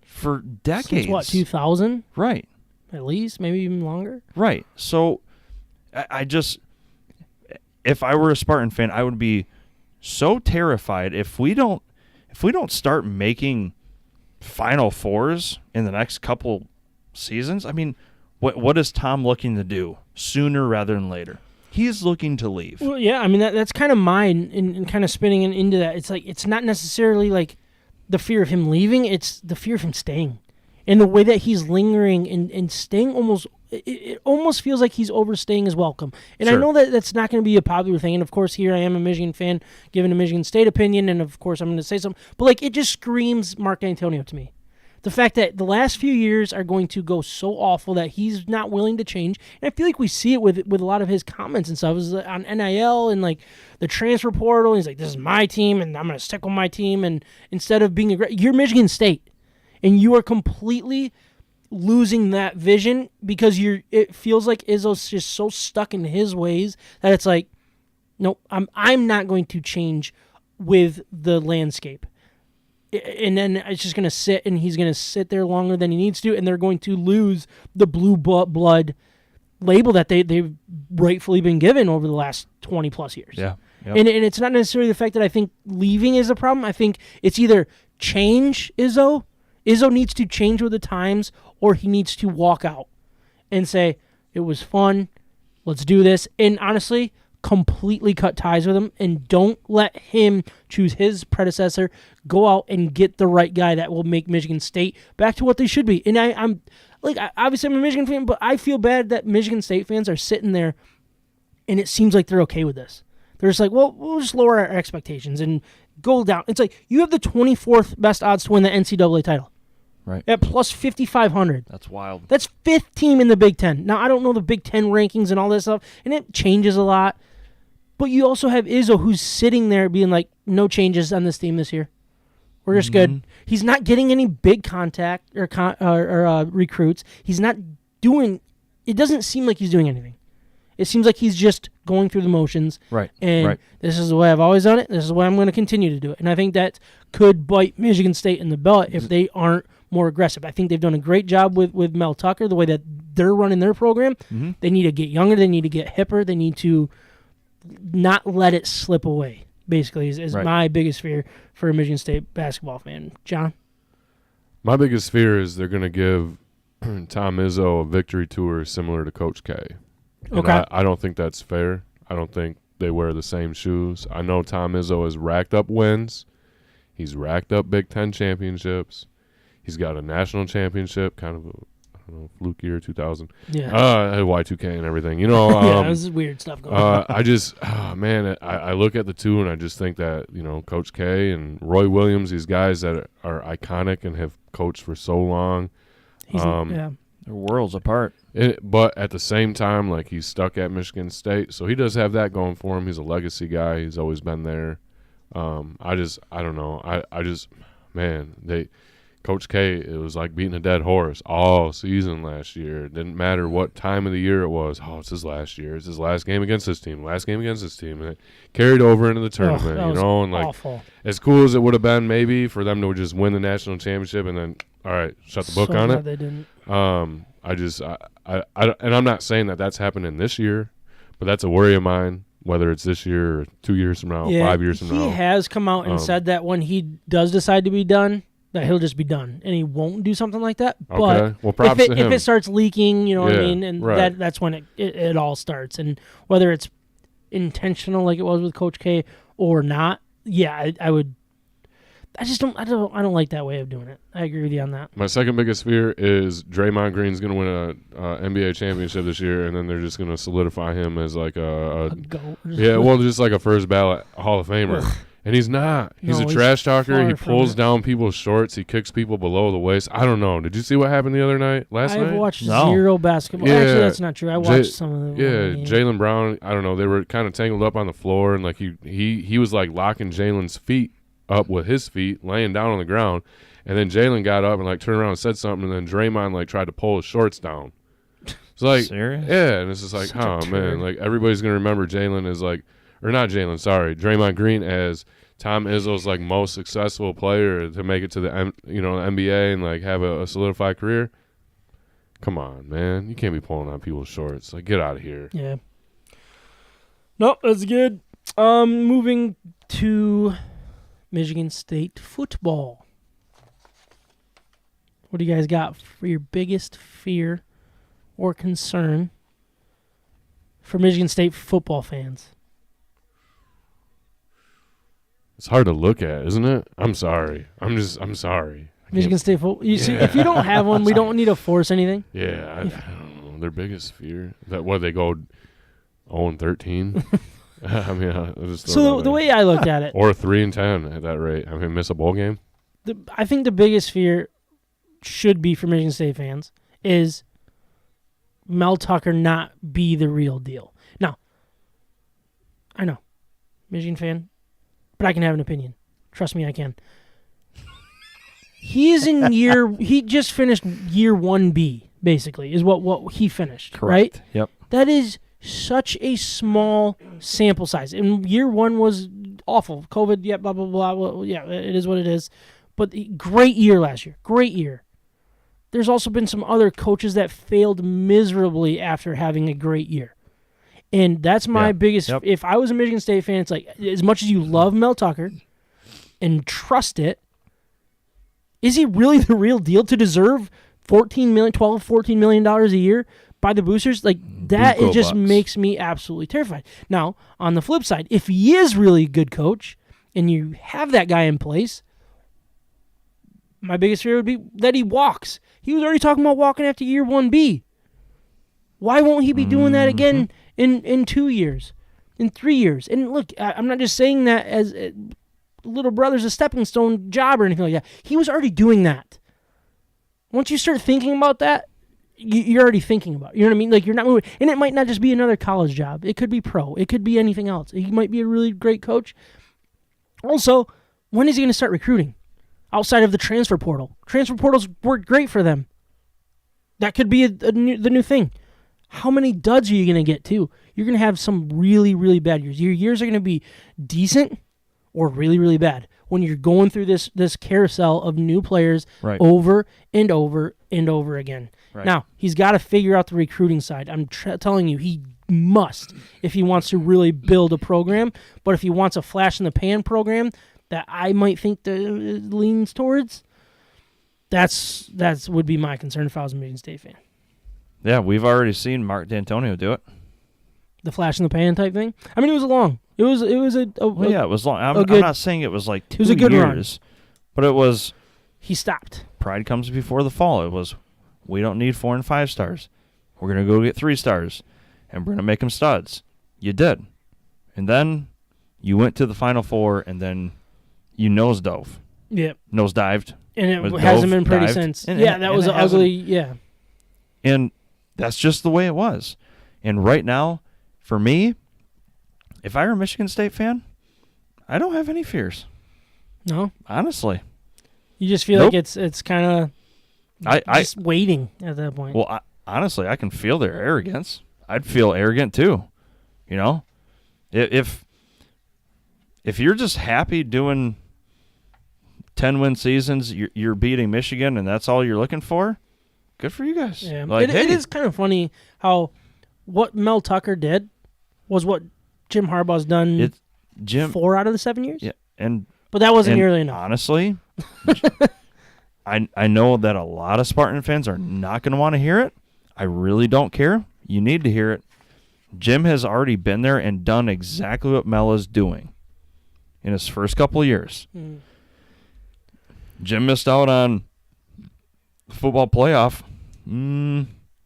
for decades. Since what, 2000? Right. At least, maybe even longer. Right. So I just, if I were a Spartan fan, I would be so terrified if we don't start making Final Fours in the next couple seasons. I mean, what is Tom looking to do sooner rather than later? He's looking to leave. Well, yeah, I mean, that's kind of mine and kind of spinning into that. It's like, it's not necessarily like the fear of him leaving, it's the fear of him staying. And the way that he's lingering and staying it almost feels like he's overstaying his welcome. And Sure. I know that that's not going to be a popular thing. And, of course, here I am a Michigan fan giving a Michigan State opinion. And, of course, I'm going to say something. But, like, it just screams Mark Antonio to me. The fact that the last few years are going to go so awful that he's not willing to change. And I feel like we see it with a lot of his comments and stuff. Is on NIL and, like, the transfer portal. He's like, this is my team, and I'm going to stick with my team. And instead of being you're Michigan State. And you are completely losing that vision because it feels like Izzo's just so stuck in his ways that it's like, nope, I'm not going to change with the landscape. And then it's just going to sit, and he's going to sit there longer than he needs to, and they're going to lose the blue blood label that they've rightfully been given over the last 20-plus years. Yeah. Yep. And it's not necessarily the fact that I think leaving is a problem. I think it's either change Izzo needs to change with the times, or he needs to walk out and say, it was fun, let's do this. And honestly, completely cut ties with him and don't let him choose his predecessor. Go out and get the right guy that will make Michigan State back to what they should be. And I'm obviously I'm a Michigan fan, but I feel bad that Michigan State fans are sitting there and it seems like they're okay with this. They're just like, well, we'll just lower our expectations. And go down. It's like you have the 24th best odds to win the NCAA title. Right. At plus 5,500. That's wild. That's 5th team in the Big Ten. Now, I don't know the Big Ten rankings and all that stuff, and it changes a lot. But you also have Izzo, who's sitting there being like, no changes on this team this year. We're just good. He's not getting any big contact or recruits. He's not doing – it doesn't seem like he's doing anything. It seems like he's just going through the motions. Right. And this is the way I've always done it. This is the way I'm going to continue to do it. And I think that could bite Michigan State in the butt if they aren't more aggressive. I think they've done a great job with Mel Tucker, the way that they're running their program. Mm-hmm. They need to get younger. They need to get hipper. They need to not let it slip away, basically, is my biggest fear for a Michigan State basketball fan. John? My biggest fear is they're going to give Tom Izzo a victory tour similar to Coach K. And Okay. I don't think that's fair. I don't think they wear the same shoes. I know Tom Izzo has racked up wins. He's racked up Big Ten championships. He's got a national championship, kind of fluke year 2000. Yeah. Y2K and everything. Yeah, this is weird stuff going on. I look at the two and I just think that, Coach K and Roy Williams, these guys that are iconic and have coached for so long. They're worlds apart. But at the same time, like, he's stuck at Michigan State, so he does have that going for him. He's a legacy guy. He's always been there. I don't know. Coach K, it was like beating a dead horse all season last year. It didn't matter what time of the year it was. Oh, it's his last year. It's his last game against this team. And it carried over into the tournament, and like, awful. As cool as it would have been maybe for them to just win the national championship and then, all right, shut the book on it. They didn't. And I'm not saying that that's happening this year, but that's a worry of mine, whether it's this year or 2 years from now, 5 years from now. He has come out and said that when he does decide to be done, that he'll just be done, and he won't do something like that. Okay. But well, props to him. If it starts leaking, what I mean, and right. that's when it all starts. And whether it's intentional like it was with Coach K or not, I would. I don't like that way of doing it. I agree with you on that. My second biggest fear is Draymond Green's going to win a NBA championship this year, and then they're just going to solidify him as like a goat. Just like a first ballot Hall of Famer. And he's not. He's a trash talker. He pulls down people's shorts. He kicks people below the waist. I don't know. Did you see what happened the other night? Last night? I've watched zero basketball. Yeah. Actually, that's not true. I watched some of them. Yeah, Jaylen Brown, I don't know. They were kind of tangled up on the floor, and like he was like locking Jalen's feet up with his feet, laying down on the ground. And then Jalen got up and like turned around and said something, and then Draymond like tried to pull his shorts down. It's like, serious? Yeah, and it's just like, man, like everybody's gonna remember Jalen as like, or not Jalen, sorry, Draymond Green as Tom Izzo's like most successful player to make it to the NBA and like have a solidified career. Come on, man, you can't be pulling on people's shorts. Like, get out of here. Yeah. Nope, that's good. Moving to Michigan State football. What do you guys got for your biggest fear or concern for Michigan State football fans? It's hard to look at, isn't it? I'm sorry. I'm sorry. Michigan State football. You see, if you don't have one, we don't need to force anything. Yeah, I don't know. Their biggest fear that they go 0-13. I mean, I just so the way I looked at it, or 3-10 at that rate. I mean, miss a bowl game. I think the biggest fear should be for Michigan State fans is Mel Tucker not be the real deal. Now, I know, Michigan fan, but I can have an opinion. Trust me, I can. He just finished year 1B, basically, is what he finished. Correct. Right? Yep. That is such a small sample size. And year 1 was awful. COVID, yeah, blah, blah, blah. Well, yeah, it is what it is. But great year last year. Great year. There's also been some other coaches that failed miserably after having a great year. And that's my biggest... Yep. If I was a Michigan State fan, it's like, as much as you love Mel Tucker and trust it, is he really the real deal to deserve $14 million a year by the boosters? Like, that it just makes me absolutely terrified. Now, on the flip side, if he is really a good coach and you have that guy in place, my biggest fear would be that he walks. He was already talking about walking after year 1B. Why won't he be doing that again in 2 years, in 3 years? And look, I'm not just saying that as little brother's a stepping stone job or anything like that. He was already doing that. Once you start thinking about that, you're already thinking about it. You know what I mean? Like, you're not moving. And it might not just be another college job. It could be pro. It could be anything else. He might be a really great coach. Also, when is he going to start recruiting? Outside of the transfer portal. Transfer portals work great for them. That could be the new thing. How many duds are you going to get, too? You're going to have some really, really bad years. Your years are going to be decent or really, really bad when you're going through this carousel of new players over and over and over again. Right. Now, he's got to figure out the recruiting side. I'm telling you, he must if he wants to really build a program. But if he wants a flash-in-the-pan program that I might think leans towards, that's would be my concern if I was a Michigan State fan. Yeah, we've already seen Mark D'Antonio do it. The flash-in-the-pan type thing? I mean, it was long. It was it was it was long. I'm not saying it was like 2 years. It was a good run. But it was... He stopped. Pride comes before the fall. It was, we don't need 4 and 5 stars. We're going to go get 3 stars, and we're going to make them studs. You did. And then you went to the Final Four, and then you nosedove. Yep. Nosedived. And it hasn't been pretty since. That was ugly. Yeah. And that's just the way it was. And right now, for me, if I were a Michigan State fan, I don't have any fears. No? Honestly. You just feel like it's kind of just waiting at that point. Well, honestly, I can feel their arrogance. I'd feel arrogant too. You know? If you're just happy doing 10-win seasons, you're beating Michigan, and that's all you're looking for, good for you guys. Yeah. It is kind of funny how what Mel Tucker did was what Jim Harbaugh's done 4 out of the 7 years. Yeah, but that wasn't nearly enough. Honestly, I know that a lot of Spartan fans are not going to want to hear it. I really don't care. You need to hear it. Jim has already been there and done exactly what Mel is doing in his first couple of years. Mm. Jim missed out on the football playoff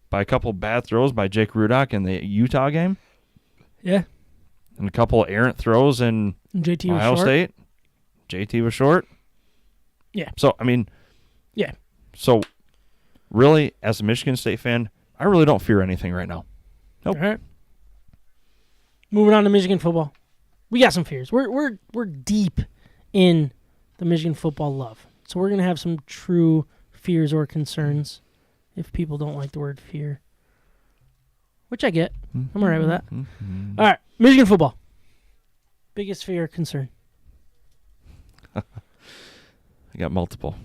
by a couple bad throws by Jake Rudock in the Utah game. Yeah. And a couple errant throws in JT Ohio State. JT was short. Yeah. So, I mean. Yeah. So, really, as a Michigan State fan, I really don't fear anything right now. Nope. All right. Moving on to Michigan football. We got some fears. We're deep in the Michigan football love. So we're going to have some true fears or concerns if people don't like the word fear. Which I get. I'm all right with that. Mm-hmm. All right. Michigan football. Biggest fear or concern? I got multiple.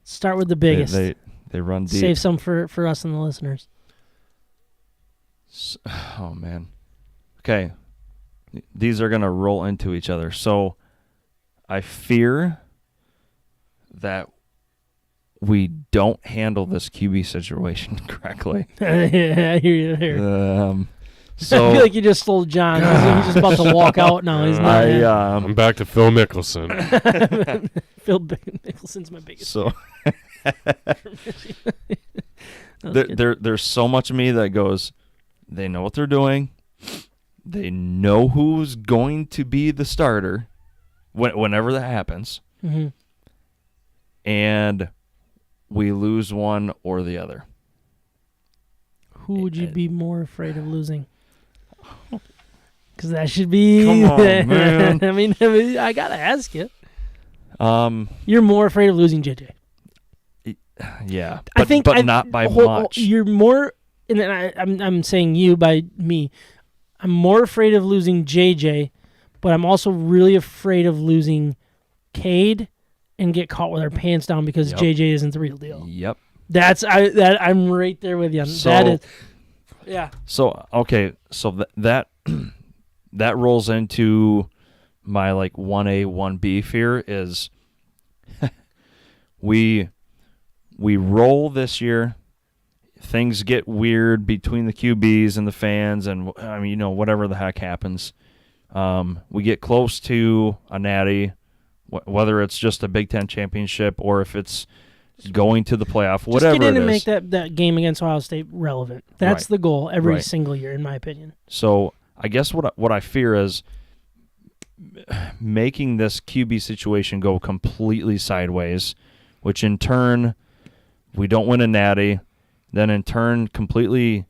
Start with the biggest. They run deep. Save some for us and the listeners. Oh, man. Okay. These are going to roll into each other. So I fear that we don't handle this QB situation correctly. Yeah, I hear you. So I feel like you just stole John. He's just about to walk out now. He's not. I'm back to Phil Mickelson. Phil Mickelson's my biggest. So there's so much of me that goes, they know what they're doing. They know who's going to be the starter whenever that happens. Mm-hmm. And we lose one or the other. Who would you be more afraid of losing? Because that should be... Come on, man. I mean, I got to ask you. You're more afraid of losing JJ. Yeah, but not by much. You're more... And then I'm saying you by me. I'm more afraid of losing JJ, but I'm also really afraid of losing Cade and get caught with our pants down because JJ isn't the real deal. Yep. I'm right there with you. So, that is, yeah. So okay, so that rolls into my like 1A 1B fear is we roll this year. Things get weird between the QBs and the fans, and I mean, whatever the heck happens. We get close to a natty, whether it's just a Big Ten championship or if it's going to the playoff, whatever it is. Just get in and make that game against Ohio State relevant. That's the goal every single year, in my opinion. So I guess what I fear is making this QB situation go completely sideways, which in turn we don't win a natty, then in turn completely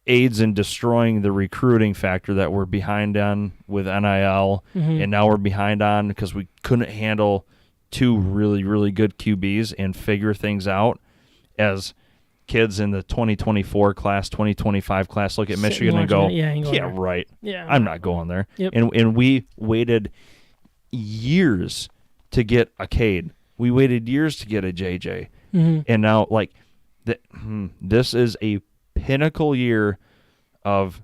aids in destroying the recruiting factor that we're behind on with NIL, and now we're behind on because we couldn't handle 2 really, really good QBs and figure things out as kids in the 2024 class, 2025 class look at Michigan and go, right. Yeah, I'm not going there. Yep. And we waited years to get a Cade. We waited years to get a JJ. And now, this is a pinnacle year of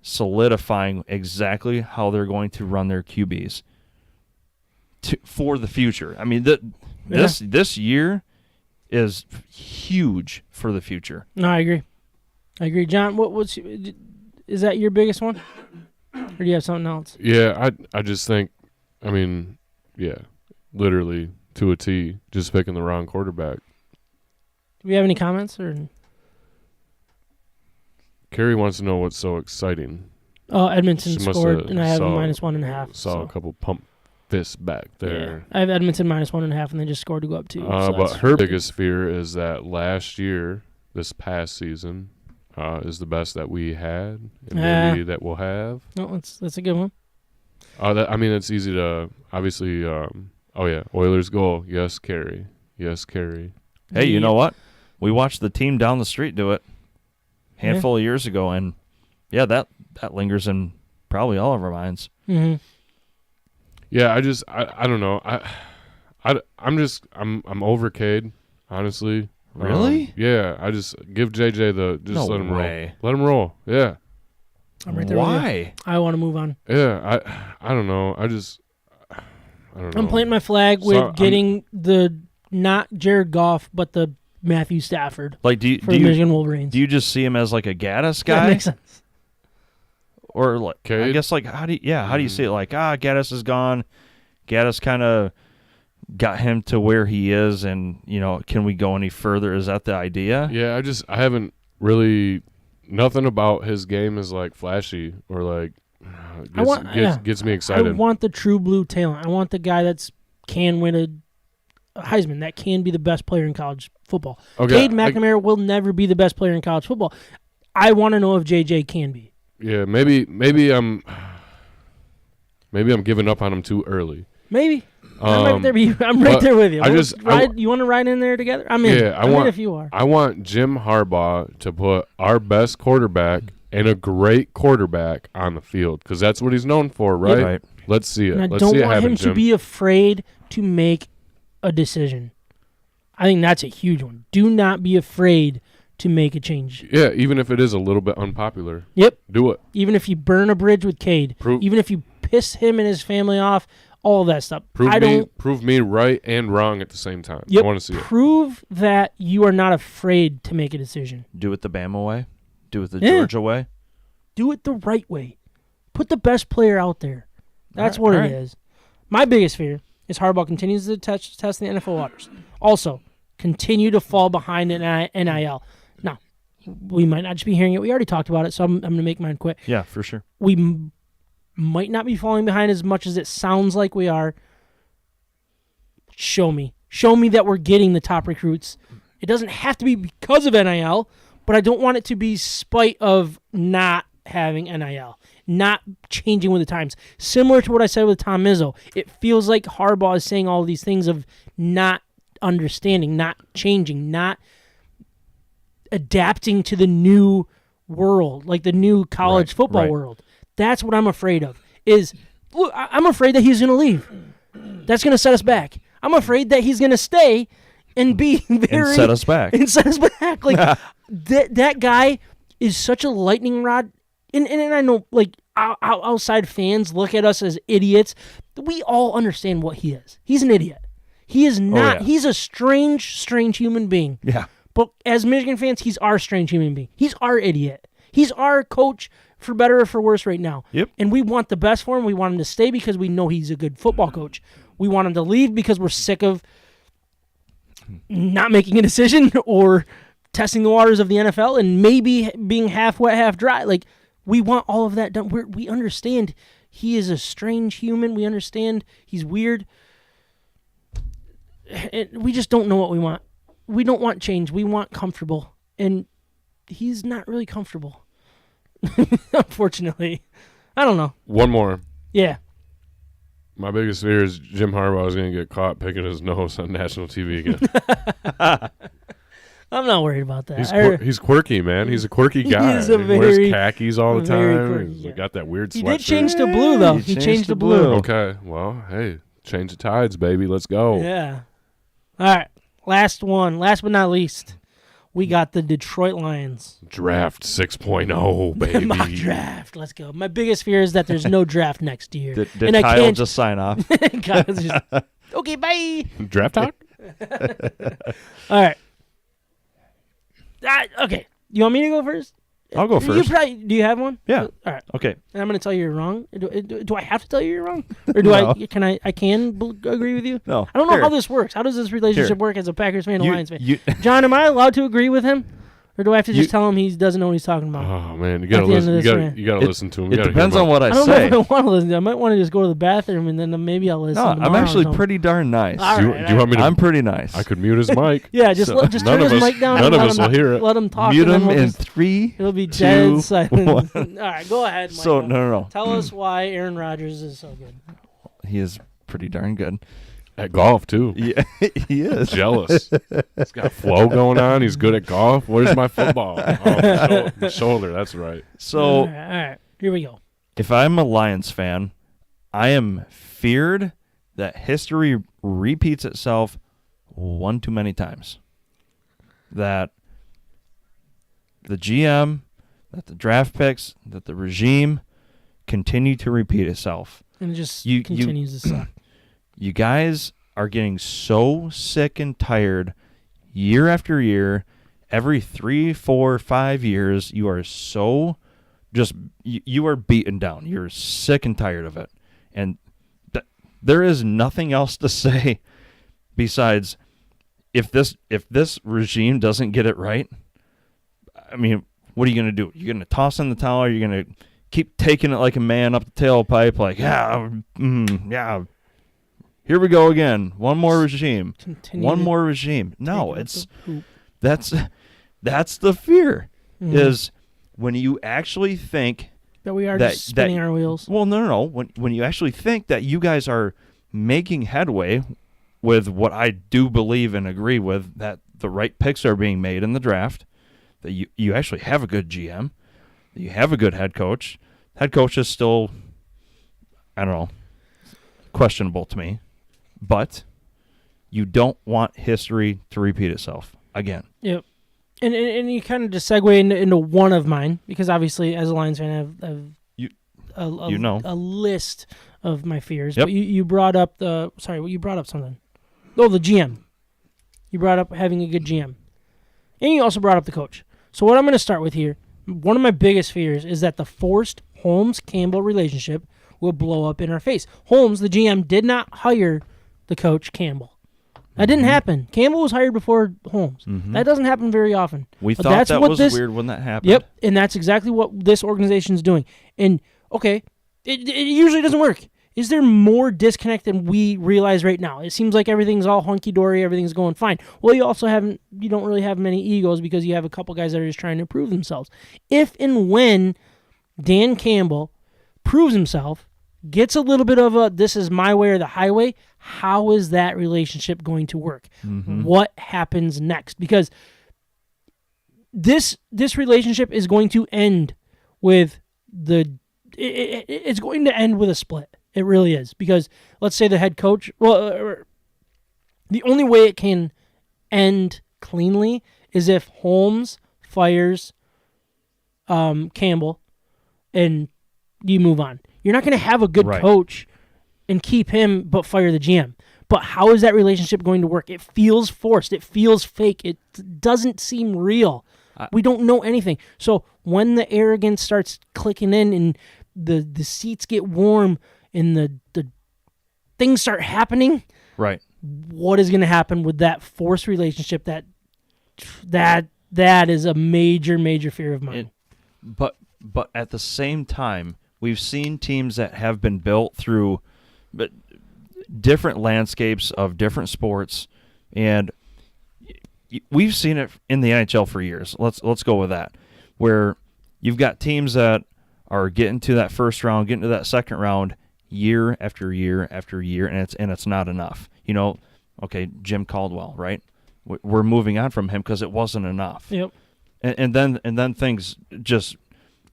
solidifying exactly how they're going to run their QBs for the future. I mean, this year is huge for the future. No, I agree. John, is that your biggest one? Or do you have something else? Yeah, I just think, literally to a T, just picking the wrong quarterback. Do we have any comments? Or Carrie wants to know what's so exciting. Oh, Edmonton scored, and I have a -1.5. Saw a couple pump fists back there. Yeah. I have Edmonton -1.5, and they just scored to go up 2. But her biggest fear is that last year, this past season, is the best that we had, and maybe that we'll have. No, that's a good one. It's easy to obviously. Oilers goal. Yes, Carrie. Hey, you know what? We watched the team down the street do it a handful of years ago, and that lingers in probably all of our minds. Mm-hmm. Yeah, I don't know. I'm over Cade, honestly. Really? Yeah, I just give JJ let him way. roll. Let him roll. Yeah. I'm right there. Why? I want to move on. Yeah, I don't know. I don't know. I'm planting my flag with getting the not Jared Goff, but the Matthew Stafford. Like, do the Michigan Wolverines. Do you just see him as like a Gaddis guy? That makes sense. Or like, Cade? I guess how do you see it? Like, Gaddis is gone. Gaddis kind of got him to where he is, and can we go any further? Is that the idea? Yeah, I haven't really. Nothing about his game is like flashy or like gets me excited. I want the true blue talent. I want the guy that can win a Heisman, that can be the best player in college football. Okay, Cade McNamara will never be the best player in college football. I want to know if JJ can be. Yeah, maybe I'm giving up on him too early. Maybe. I'm right there with you. You want to ride in there together? I'm in. Yeah, I'm in if you are. I want Jim Harbaugh to put our best quarterback and a great quarterback on the field because that's what he's known for, right? Right. Let's see it. And I Let's don't see it want happen, him Jim. to be afraid to make a decision. I think that's a huge one. Do not be afraid to make a change. Yeah, even if it is a little bit unpopular. Yep. Do it. Even if you burn a bridge with Cade. Even if you piss him and his family off. All of that stuff. Prove me right and wrong at the same time. Yep. I want to see it. Prove that you are not afraid to make a decision. Do it the Bama way. Do it the Georgia way. Do it the right way. Put the best player out there. That's what it is. My biggest fear is Harbaugh continues to test the NFL waters. Also, continue to fall behind in NIL. Now, we might not just be hearing it. We already talked about it, so I'm going to make mine quick. Yeah, for sure. We might not be falling behind as much as it sounds like we are. Show me that we're getting the top recruits. It doesn't have to be because of NIL, but I don't want it to be spite of not having NIL, not changing with the times. Similar to what I said with Tom Izzo, it feels like Harbaugh is saying all these things of not understanding, not changing, not adapting to the new world, like the new college football world. That's what I'm afraid of. I'm afraid that he's going to leave. That's going to set us back. I'm afraid that he's going to stay and be very... And set us back. Like, that guy is such a lightning rod. And I know, like, outside fans look at us as idiots. We all understand what he is. He's an idiot. He is not... He's a strange human being. Yeah. But as Michigan fans, he's our strange human being. He's our idiot. He's our coach... for better or for worse right now. Yep. And we want the best for him. We want him to stay because we know he's a good football coach. We want him to leave because we're sick of not making a decision or testing the waters of the NFL and maybe being half wet, half dry. Like, we want all of that done. We understand He is a strange human. We understand he's weird. And we just don't know what we want. We don't want change. We want comfortable. And he's not really comfortable. Unfortunately. I don't know. One more. Yeah. My biggest fear is Jim Harbaugh is going to get caught picking his nose on national TV again. I'm not worried about that. He's quirky, man. He's a quirky guy. He wears khakis all the time. Quirky, He's yeah. got that weird sweatshirt. He did change to blue, though. He changed to blue. Okay. Well, hey, change the tides, baby. Let's go. Yeah. All right. Last one. Last but not least, we got the Detroit Lions. Draft 6.0, baby. Mock draft. Let's go. My biggest fear is that there's no draft next year. Did Kyle just sign off? Kyle's just, okay, bye. Draft talk? All right. Okay. You want me to go first? I'll go first. Do you have one? Yeah. All right. Okay. And I'm going to tell you you're wrong. Do I have to tell you you're wrong? Or No. I can agree with you? No. I don't know Here. how this works. How does this relationship Here. work as a Packers fan and You- Lions fan? you- John, am I allowed to agree with him? Or do I have to just tell him he doesn't know what he's talking about? Oh, man. You At got to the end listen. of this, You got to listen to him. It depends on what I I don't say. know if I want to listen. I might want to just go to the bathroom and then maybe I'll listen. No, I'm tomorrow actually or something. pretty darn nice. All Do you, right, do you want me to? I'm pretty nice. I could mute his mic. Yeah, just So- just None turn of his us- mic down. none and of let us him, will hear it. Let him talk. Mute and then him we'll in just, 3, it'll be 2, dead silent. 1. All right, go ahead, Michael. So no. Tell us why Aaron Rodgers is so good. He is pretty darn good. At golf, too. Yeah, he is. Jealous. He's got flow going on. He's good at golf. Where's my football? Oh, my shoulder. That's right. So All right. Here we go. if I'm a Lions fan, I am feared that history repeats itself one too many times. That the GM, that the draft picks, that the regime continue to repeat itself. And it just You- continues to suck. You guys are getting so sick and tired year after year. Every 3, 4, 5 years, you are so just you are beaten down. You're sick and tired of it, and there is nothing else to say besides if this regime doesn't get it right. I mean, what are you going to do? You're going to toss in the towel? Or you're going to keep taking it like a man up the tailpipe? Like, yeah. Here we go again. One more regime. One more regime. No, that's the fear. Is when you actually think that we are just spinning our wheels. Well, no. When you actually think that you guys are making headway with what I do believe and agree with, that the right picks are being made in the draft, that you actually have a good GM, that you have a good head coach. Head coach is still, I don't know, questionable to me. But you don't want history to repeat itself again. Yep. And you kind of just segue into one of mine, because obviously as a Lions fan I have a list of my fears. Yep. But you brought up you brought up something. Oh, the GM. You brought up having a good GM. And you also brought up the coach. So what I'm going to start with here, one of my biggest fears is that the forced Holmes-Campbell relationship will blow up in our face. Holmes, the GM, did not hire the coach Campbell. That didn't happen. Campbell was hired before Holmes. That doesn't happen very often. We But thought that's that what was this, weird when that happened. Yep, and that's exactly what this organization is doing. And, okay, it usually doesn't work. Is there more disconnect than we realize right now? It seems like everything's all hunky-dory, everything's going fine. Well, you don't really have many egos because you have a couple guys that are just trying to prove themselves. If and when Dan Campbell proves himself, gets a little bit of a this is my way or the highway, how is that relationship going to work? What happens next? Because this relationship is going to end with it's going to end with a split. It really is. Because let's say the head coach, the only way it can end cleanly is if Holmes fires Campbell and you move on. You're not going to have a good coach and keep him but fire the GM. But how is that relationship going to work? It feels forced. It feels fake. It doesn't seem real. We don't know anything. So when the arrogance starts clicking in and the seats get warm and the things start happening, right? What is going to happen with that forced relationship? That is a major fear of mine. But at the same time, we've seen teams that have been built through different landscapes of different sports, and we've seen it in the NHL for years. Let's go with that, where you've got teams that are getting to that first round, getting to that second round year after year after year, and it's not enough. Okay, Jim Caldwell, right? We're moving on from him because it wasn't enough. Yep. And then things just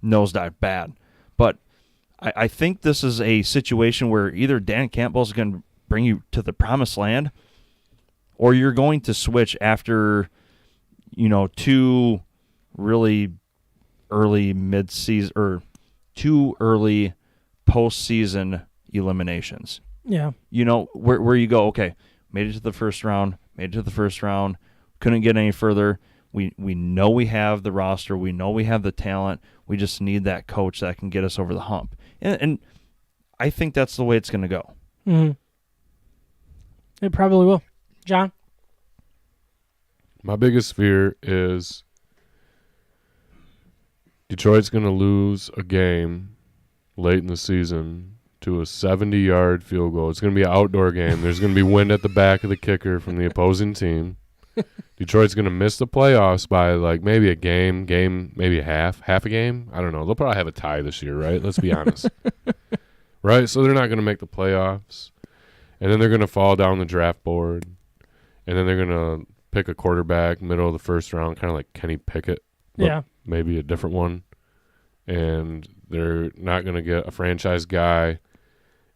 nosedive bad. But I think this is a situation where either Dan Campbell's going to bring you to the promised land, or you're going to switch after, two really early mid-season or two early postseason eliminations. Yeah. Where you go, okay, made it to the first round, couldn't get any further. We know we have the roster. We know we have the talent. We just need that coach that can get us over the hump. And I think that's the way it's going to go. Mm-hmm. It probably will. John? My biggest fear is Detroit's going to lose a game late in the season to a 70-yard field goal. It's going to be an outdoor game. There's going to be wind at the back of the kicker from the opposing team. Detroit's going to miss the playoffs by maybe a game, maybe half a game. I don't know. They'll probably have a tie this year, right? Let's be honest. Right? So they're not going to make the playoffs. And then they're going to fall down the draft board. And then they're going to pick a quarterback middle of the first round, kind of like Kenny Pickett. Yeah. Maybe a different one. And they're not going to get a franchise guy.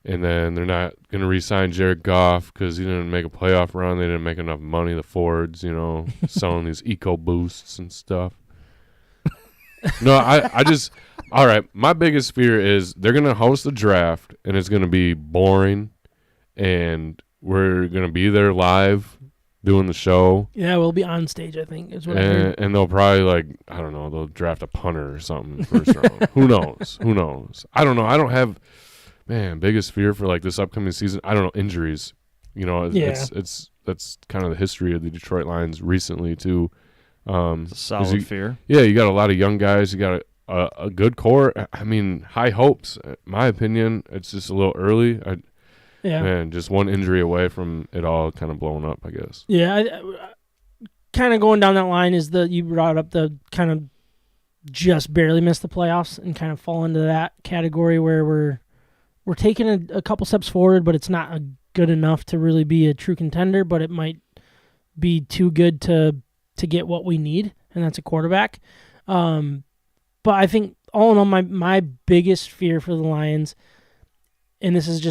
And then they're not going to re-sign Jared Goff because he didn't make a playoff run. They didn't make enough money, the Fords, selling these EcoBoosts and stuff. No, I just – all right, my biggest fear is they're going to host the draft, and it's going to be boring, and we're going to be there live doing the show. Yeah, we'll be on stage, I think, is what I heard. And they'll probably, I don't know, they'll draft a punter or something first round. Who knows? I don't know. I don't have – man, biggest fear for this upcoming season, I don't know, injuries. It's that's kind of the history of the Detroit Lions recently too. It's a solid fear. Yeah, you got a lot of young guys. You got a good core. I mean, high hopes. In my opinion, it's just a little early. Man, just one injury away from it all kind of blowing up, I guess. Yeah, kind of going down that line is you brought up the kind of just barely missed the playoffs and kind of fall into that category where we're taking a couple steps forward, but it's not good enough to really be a true contender, but it might be too good to get what we need, and that's a quarterback. But I think all in all, my biggest fear for the Lions, and this is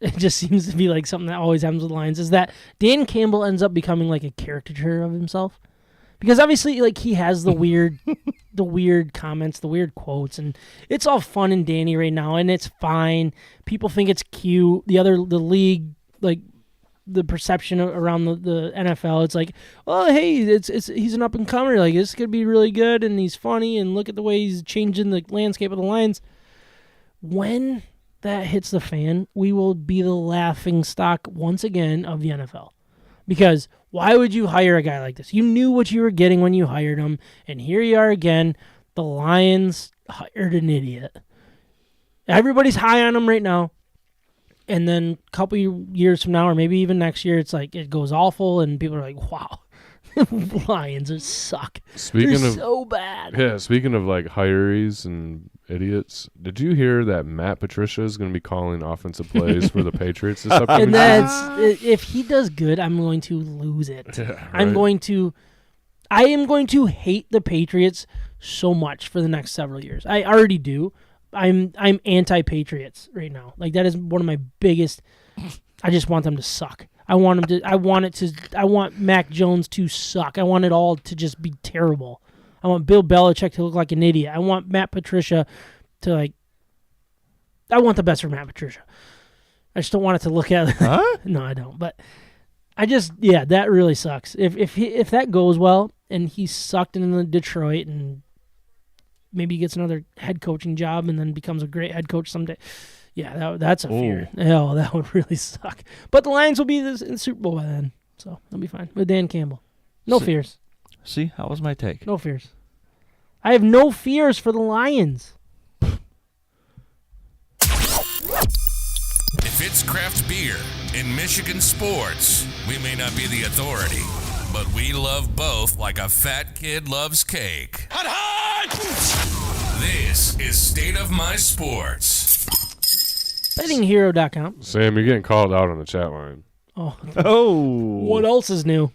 it just seems to be something that always happens with the Lions, is that Dan Campbell ends up becoming a caricature of himself. Because obviously, he has the weird comments, the weird quotes, and it's all fun and dandy right now, and it's fine. People think it's cute. The league, the perception around the NFL, it's oh, hey, he's an up and comer. This could be really good, and he's funny, and look at the way he's changing the landscape of the Lions. When that hits the fan, we will be the laughing stock once again of the NFL. Because why would you hire a guy like this? You knew what you were getting when you hired him, and here you are again. The Lions hired an idiot. Everybody's high on him right now, and then a couple years from now, or maybe even next year, it's it goes awful, and people are like, wow, Lions suck. They're so bad. Yeah, speaking of hirees and idiots, did you hear that Matt Patricia is going to be calling offensive plays for the Patriots this upcoming season? If he does good, I'm going to lose it. Yeah, right? I am going to hate the Patriots so much for the next several years. I already do. I'm anti-Patriots right now. That is one of my biggest. I just want them to suck. I want Mac Jones to suck. I want it all to just be terrible. I want Bill Belichick to look like an idiot. I want Matt Patricia to I want the best for Matt Patricia. I just don't want it to look at. Huh? No, I don't. But that really sucks. If that goes well and he's sucked into Detroit and maybe he gets another head coaching job and then becomes a great head coach someday. Yeah, that's a fear. Hell, that would really suck. But the Lions will be in the Super Bowl by then, so they'll be fine with Dan Campbell. No fears. See, how was my take? No fears. I have no fears for the Lions. It's craft beer in Michigan sports. We may not be the authority, but we love both like a fat kid loves cake. Hot, hot! This is State of My Sports. BettingHero.com. Sam, you're getting called out on the chat line. Oh. What else is new?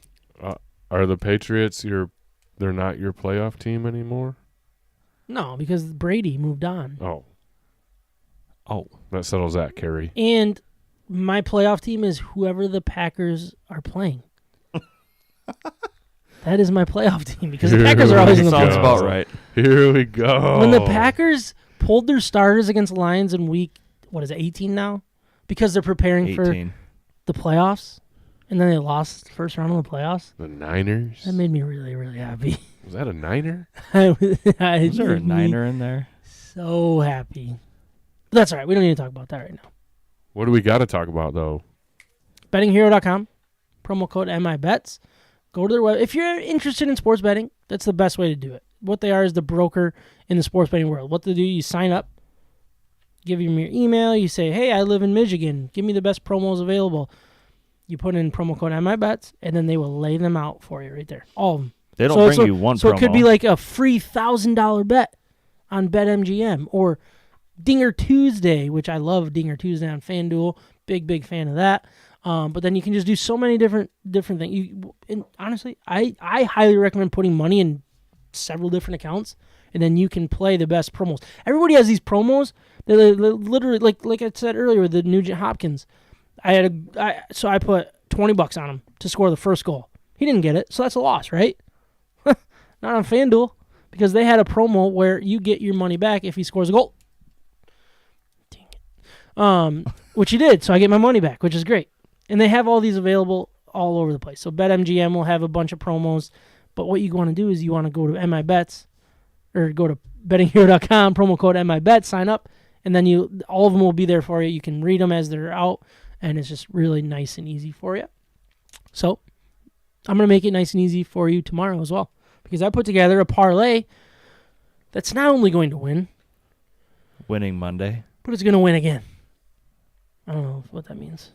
Are the Patriots they're not your playoff team anymore? No, because Brady moved on. Oh. That settles that, Kerry. And my playoff team is whoever the Packers are playing. That is my playoff team because the Packers are always in the Sounds playoffs. about right. Here we go. When the Packers pulled their starters against Lions in week, 18 now? Because they're preparing 18. for the playoffs, and then they lost the first round of the playoffs. The Niners? That made me really, really happy. Was that a Niner? Is there a Niner in there? So happy. But that's all right. We don't need to talk about that right now. What do we got to talk about, though? BettingHero.com. Promo code MIBETS. Go to their web. If you're interested in sports betting, that's the best way to do it. What they are is the broker in the sports betting world. What they do, you sign up, give them your email, you say, hey, I live in Michigan. Give me the best promos available. You put in promo code MIBETS, and then they will lay them out for you right there. All of them. They don't bring you one So promo. it could be like a free $1,000 bet on BetMGM or Dinger Tuesday, which I love Dinger Tuesday on FanDuel. Big fan of that. But then you can just do so many different things. And honestly, I highly recommend putting money in several different accounts, and then you can play the best promos. Everybody has these promos. They're literally like I said earlier with the Nugent Hopkins. I put $20 on him to score the first goal. He didn't get it, so that's a loss, right? Not on FanDuel, because they had a promo where you get your money back if he scores a goal. Dang it. Which he did, so I get my money back, which is great. And they have all these available all over the place. So BetMGM will have a bunch of promos, but what you want to do is you want to go to MIBETS or go to bettinghero.com, promo code MIBETS, sign up, and then all of them will be there for you. You can read them as they're out, and it's just really nice and easy for you. So I'm going to make it nice and easy for you tomorrow as well, because I put together a parlay that's not only going to win, Winning Monday. but it's going to win again. I don't know what that means.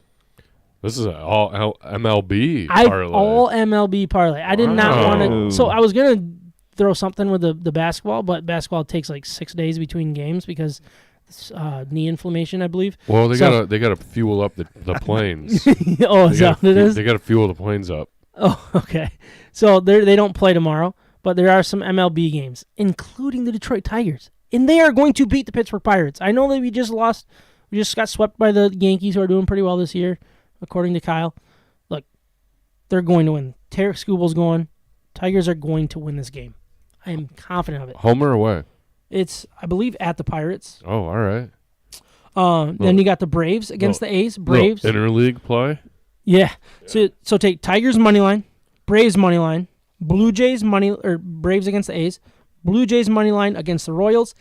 This is an all MLB parlay. All MLB parlay. I did not want to. So I was going to throw something with the basketball, but basketball takes like 6 days between games because it's knee inflammation, I believe. Well, they gotta fuel up the planes. Oh, is that what it is? They gotta fuel the planes up. Oh, okay. So they don't play tomorrow, but there are some MLB games, including the Detroit Tigers, and they are going to beat the Pittsburgh Pirates. I know that we just lost. We just got swept by the Yankees, who are doing pretty well this year, according to Kyle. Look, they're going to win. Tarek Skubal's going. Tigers are going to win this game. I am confident of it. Home or away? It's, I believe, at the Pirates. Oh, all right. Then you got the Braves against the A's. Braves. Interleague play? Yeah. So take Tigers money line, Braves money line, Blue Jays Braves against the A's, Blue Jays money line against the Royals,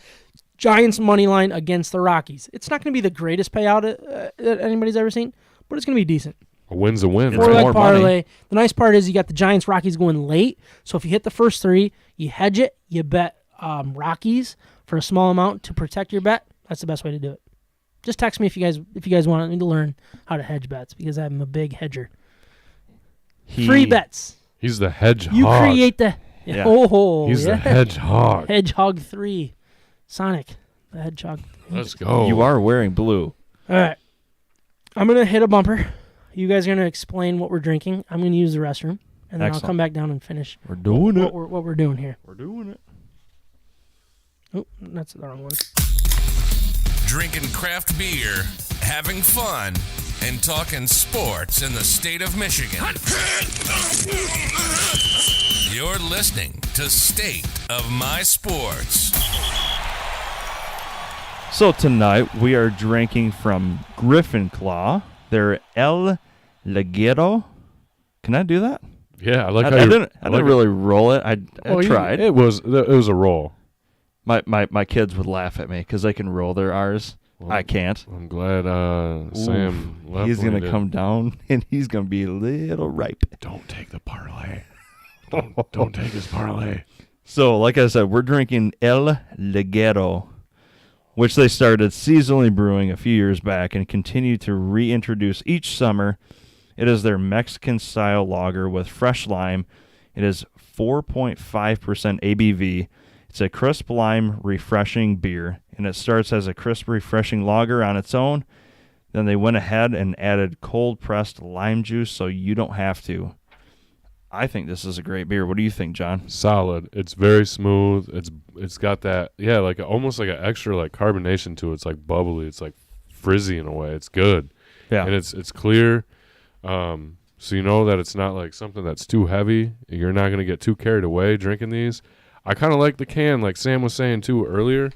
Giants money line against the Rockies. It's not going to be the greatest payout that anybody's ever seen, but it's going to be decent. A win's a win. Four Right? leg parlay. The nice part is you got the Giants Rockies going late. So if you hit the first three, you hedge it. You bet Rockies for a small amount to protect your bet. That's the best way to do it. Just text me if you guys want me to learn how to hedge bets, because I'm a big hedger. Free bets. He's the hedgehog. You create the. Yeah. Oh, He's yeah. the hedgehog. Hedgehog 3. Sonic, the Hedgehog. Let's go. You are wearing blue. All right. I'm going to hit a bumper. You guys are going to explain what we're drinking. I'm going to use the restroom, and then Excellent. I'll come back down and finish We're doing it. what we're doing here. We're doing it. Oh, that's the wrong one. Drinking craft beer, having fun, and talking sports in the state of Michigan. You're listening to State of My Sports. So tonight we are drinking from Griffin Claw. They're El Ligero. Can I do that? Yeah, I like I how you didn't really roll it. I tried. It was a roll. My kids would laugh at me because they can roll their R's. Well, I can't. I'm glad Sam left. He's when going he to did. come down, and he's going to be a little ripe. Don't take the parlay. Don't take his parlay. So, like I said, we're drinking El Ligero. which they started seasonally brewing a few years back and continue to reintroduce each summer. It is their Mexican-style lager with fresh lime. It is 4.5% ABV. It's a crisp lime, refreshing beer, and it starts as a crisp, refreshing lager on its own. Then they went ahead and added cold-pressed lime juice so you don't have to. I think this is a great beer. What do you think, John? Solid. It's very smooth. It's got that, like almost like an extra like carbonation to it. It's like bubbly. It's like frizzy in a way. It's good. Yeah. And it's clear. So you know that it's not like something that's too heavy. You're not going to get too carried away drinking these. I kind of like the can, like Sam was saying too earlier.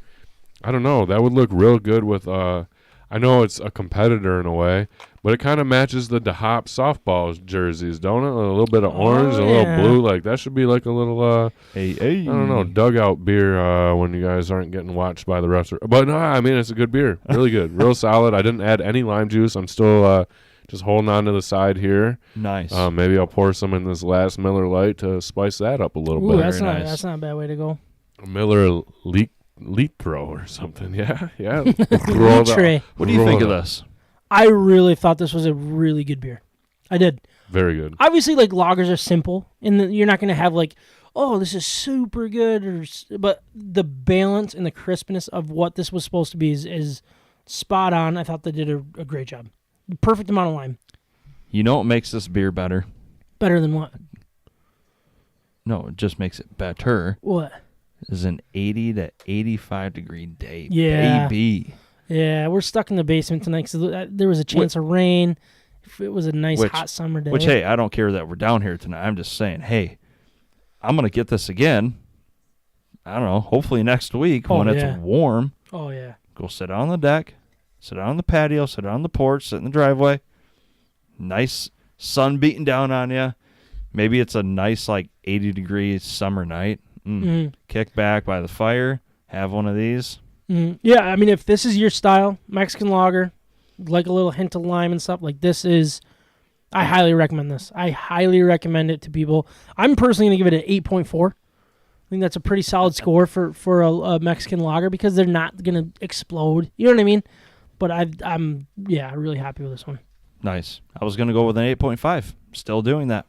I don't know. That would look real good with, I know it's a competitor in a way, but it kind of matches the DeHop's softball jerseys, don't it? A little bit of orange, a little blue. Like that should be like a little, I don't know, dugout beer when you guys aren't getting watched by the refs. But no, I mean, it's a good beer. Really good. Real solid. I didn't add any lime juice. I'm still just holding on to the side here. Nice. Maybe I'll pour some in this last Miller Lite to spice that up a little bit. That's not a bad way to go. Miller Litro or something. Yeah. Litre. What do you think of this? I really thought this was a really good beer. I did. Very good. Obviously, like, lagers are simple, and you're not going to have, like, oh, this is super good. But the balance and the crispness of what this was supposed to be is spot on. I thought they did a great job. Perfect amount of lime. You know what makes this beer better? Better than what? No, it just makes it better. What? Is an 80 to 85 degree day. Yeah. Baby. Yeah, we're stuck in the basement tonight because there was a chance of rain. If it was a nice hot summer day. Which, hey, I don't care that we're down here tonight. I'm just saying, hey, I'm going to get this again. I don't know, hopefully next week when it's warm. Oh, yeah. Go sit out on the deck, sit out on the patio, sit out on the porch, sit in the driveway. Nice sun beating down on you. Maybe it's a nice, like, 80-degree summer night. Kick back by the fire, have one of these. Yeah, I mean, if this is your style, Mexican lager, like a little hint of lime and stuff, like this is, I highly recommend this. I highly recommend it to people. I'm personally going to give it an 8.4. I think that's a pretty solid score for a Mexican lager because they're not going to explode. You know what I mean? But I'm really happy with this one. Nice. I was going to go with an 8.5. Still doing that.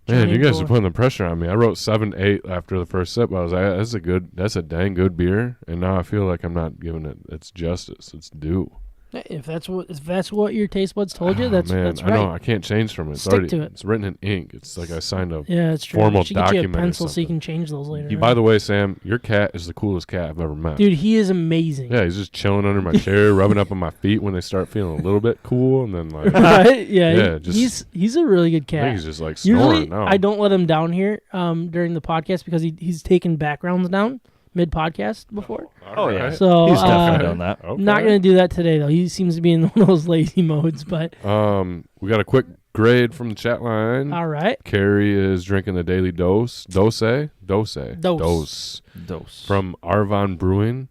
Man, you guys are putting the pressure on me. I wrote 7-8 after the first sip. I was like, that's a dang good beer. And now I feel like I'm not giving it its justice. It's due. If that's what your taste buds told you, that's right. I know I can't change from it. Stick to it. It's written in ink. It's like I signed a it's true. formal you should document. Get you a pencil or so you can change those later. By the way, Sam, your cat is the coolest cat I've ever met. Dude, he is amazing. Yeah, he's just chilling under my chair, rubbing up on my feet when they start feeling a little bit cool, and then like right? Yeah, he's a really good cat. I think he's just like snoring. Usually, now. I don't let him down here during the podcast because he's taken backgrounds down mid-podcast before. Oh, yeah. So he's definitely done that. Okay. Not going to do that today, though. He seems to be in one of those lazy modes. But we got a quick grade from the chat line. All right. Carrie is drinking the Daily Dose. Dose. From Arvon Brewing.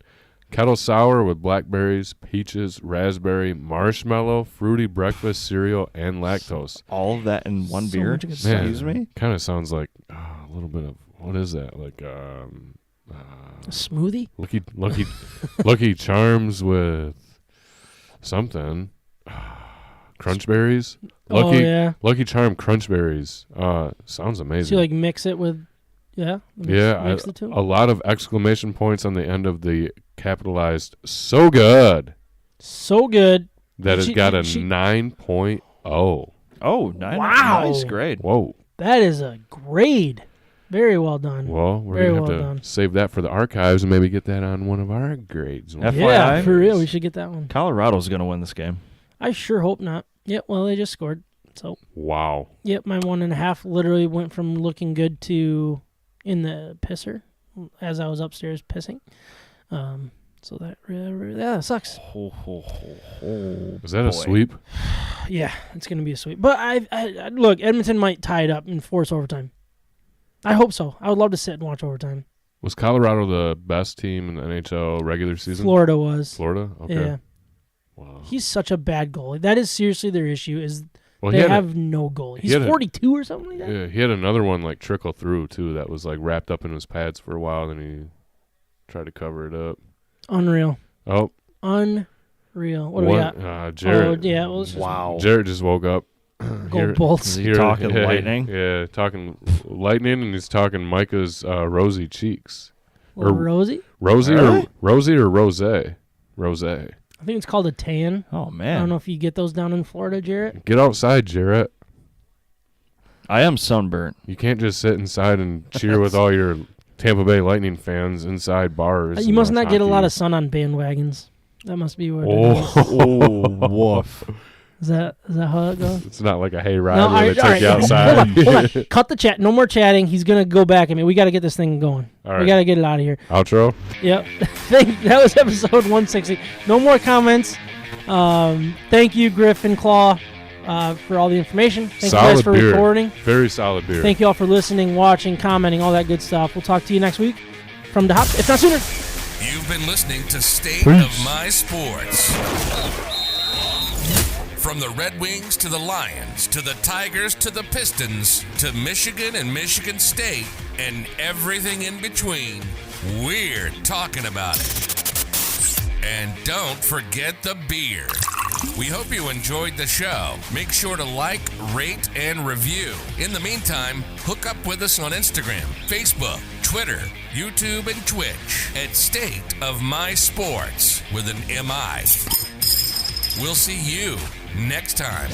Kettle sour with blackberries, peaches, raspberry, marshmallow, fruity breakfast cereal, and lactose. All of that in one beer? Excuse me? Kind of sounds like a little bit of, what is that? Like a smoothie? Lucky Charms with something. Crunch berries. Lucky Charm crunch berries. Sounds amazing. So you like mix it with, mix the two? A lot of exclamation points on the end of the capitalized so good. So good. That it's got a 9.0. Oh, 9. Wow. Nice grade. Whoa. That is a grade. Very well done. Well, we're going to have to save that for the archives and maybe get that on one of our grades. FYI, yeah, for real. We should get that one. Colorado's going to win this game. I sure hope not. Yep, well, they just scored. So. Wow. Yep, my 1.5 literally went from looking good to in the pisser as I was upstairs pissing. So that sucks. Is that a sweep? Yeah, it's going to be a sweep. But I look, Edmonton might tie it up and force overtime. I hope so. I would love to sit and watch overtime. Was Colorado the best team in the NHL regular season? Florida was. Florida? Okay. Yeah. Wow. He's such a bad goalie. That is seriously their issue is they have no goalie. He's 42 or something like that. Yeah, he had another one like trickle through too that was like wrapped up in his pads for a while, then he tried to cover it up. Unreal. Oh, Unreal. What do we got? Jared. Oh, yeah. Well, let's just Wow. Jared just woke up. go Bolts. Is he talking lightning? Yeah, talking lightning, and he's talking Micah's rosy cheeks. Little Rosie? Rosie Really? or Rosie or Rose? Rose. I think it's called a tan. Oh, I man. don't know if you get those down in Florida, Jarrett. Get outside, Jarrett. I am sunburnt. You can't just sit inside and cheer with all your Tampa Bay Lightning fans inside bars. You must and not get a lot hockey. of sun on bandwagons. That must be what it is. Oh, woof. Is that how it goes? It's not like a hayride No, where they all take you right. outside. Hold on. Cut the chat. No more chatting. He's going to go back. I mean, we got to get this thing going. All right. We got to get it out of here. Outro? Yep. That was episode 160. No more comments. Thank you, Griffin Claw, for all the information. Thank you guys Solid for beer. recording. Very solid beer. Thank you all for listening, watching, commenting, all that good stuff. We'll talk to you next week from DeHop's, if not sooner. You've been listening to State of My Sports. From the Red Wings to the Lions, to the Tigers to the Pistons, to Michigan and Michigan State, and everything in between, we're talking about it. And don't forget the beer. We hope you enjoyed the show. Make sure to like, rate, and review. In the meantime, hook up with us on Instagram, Facebook, Twitter, YouTube, and Twitch at State of My Sports with an MI. We'll see you next time.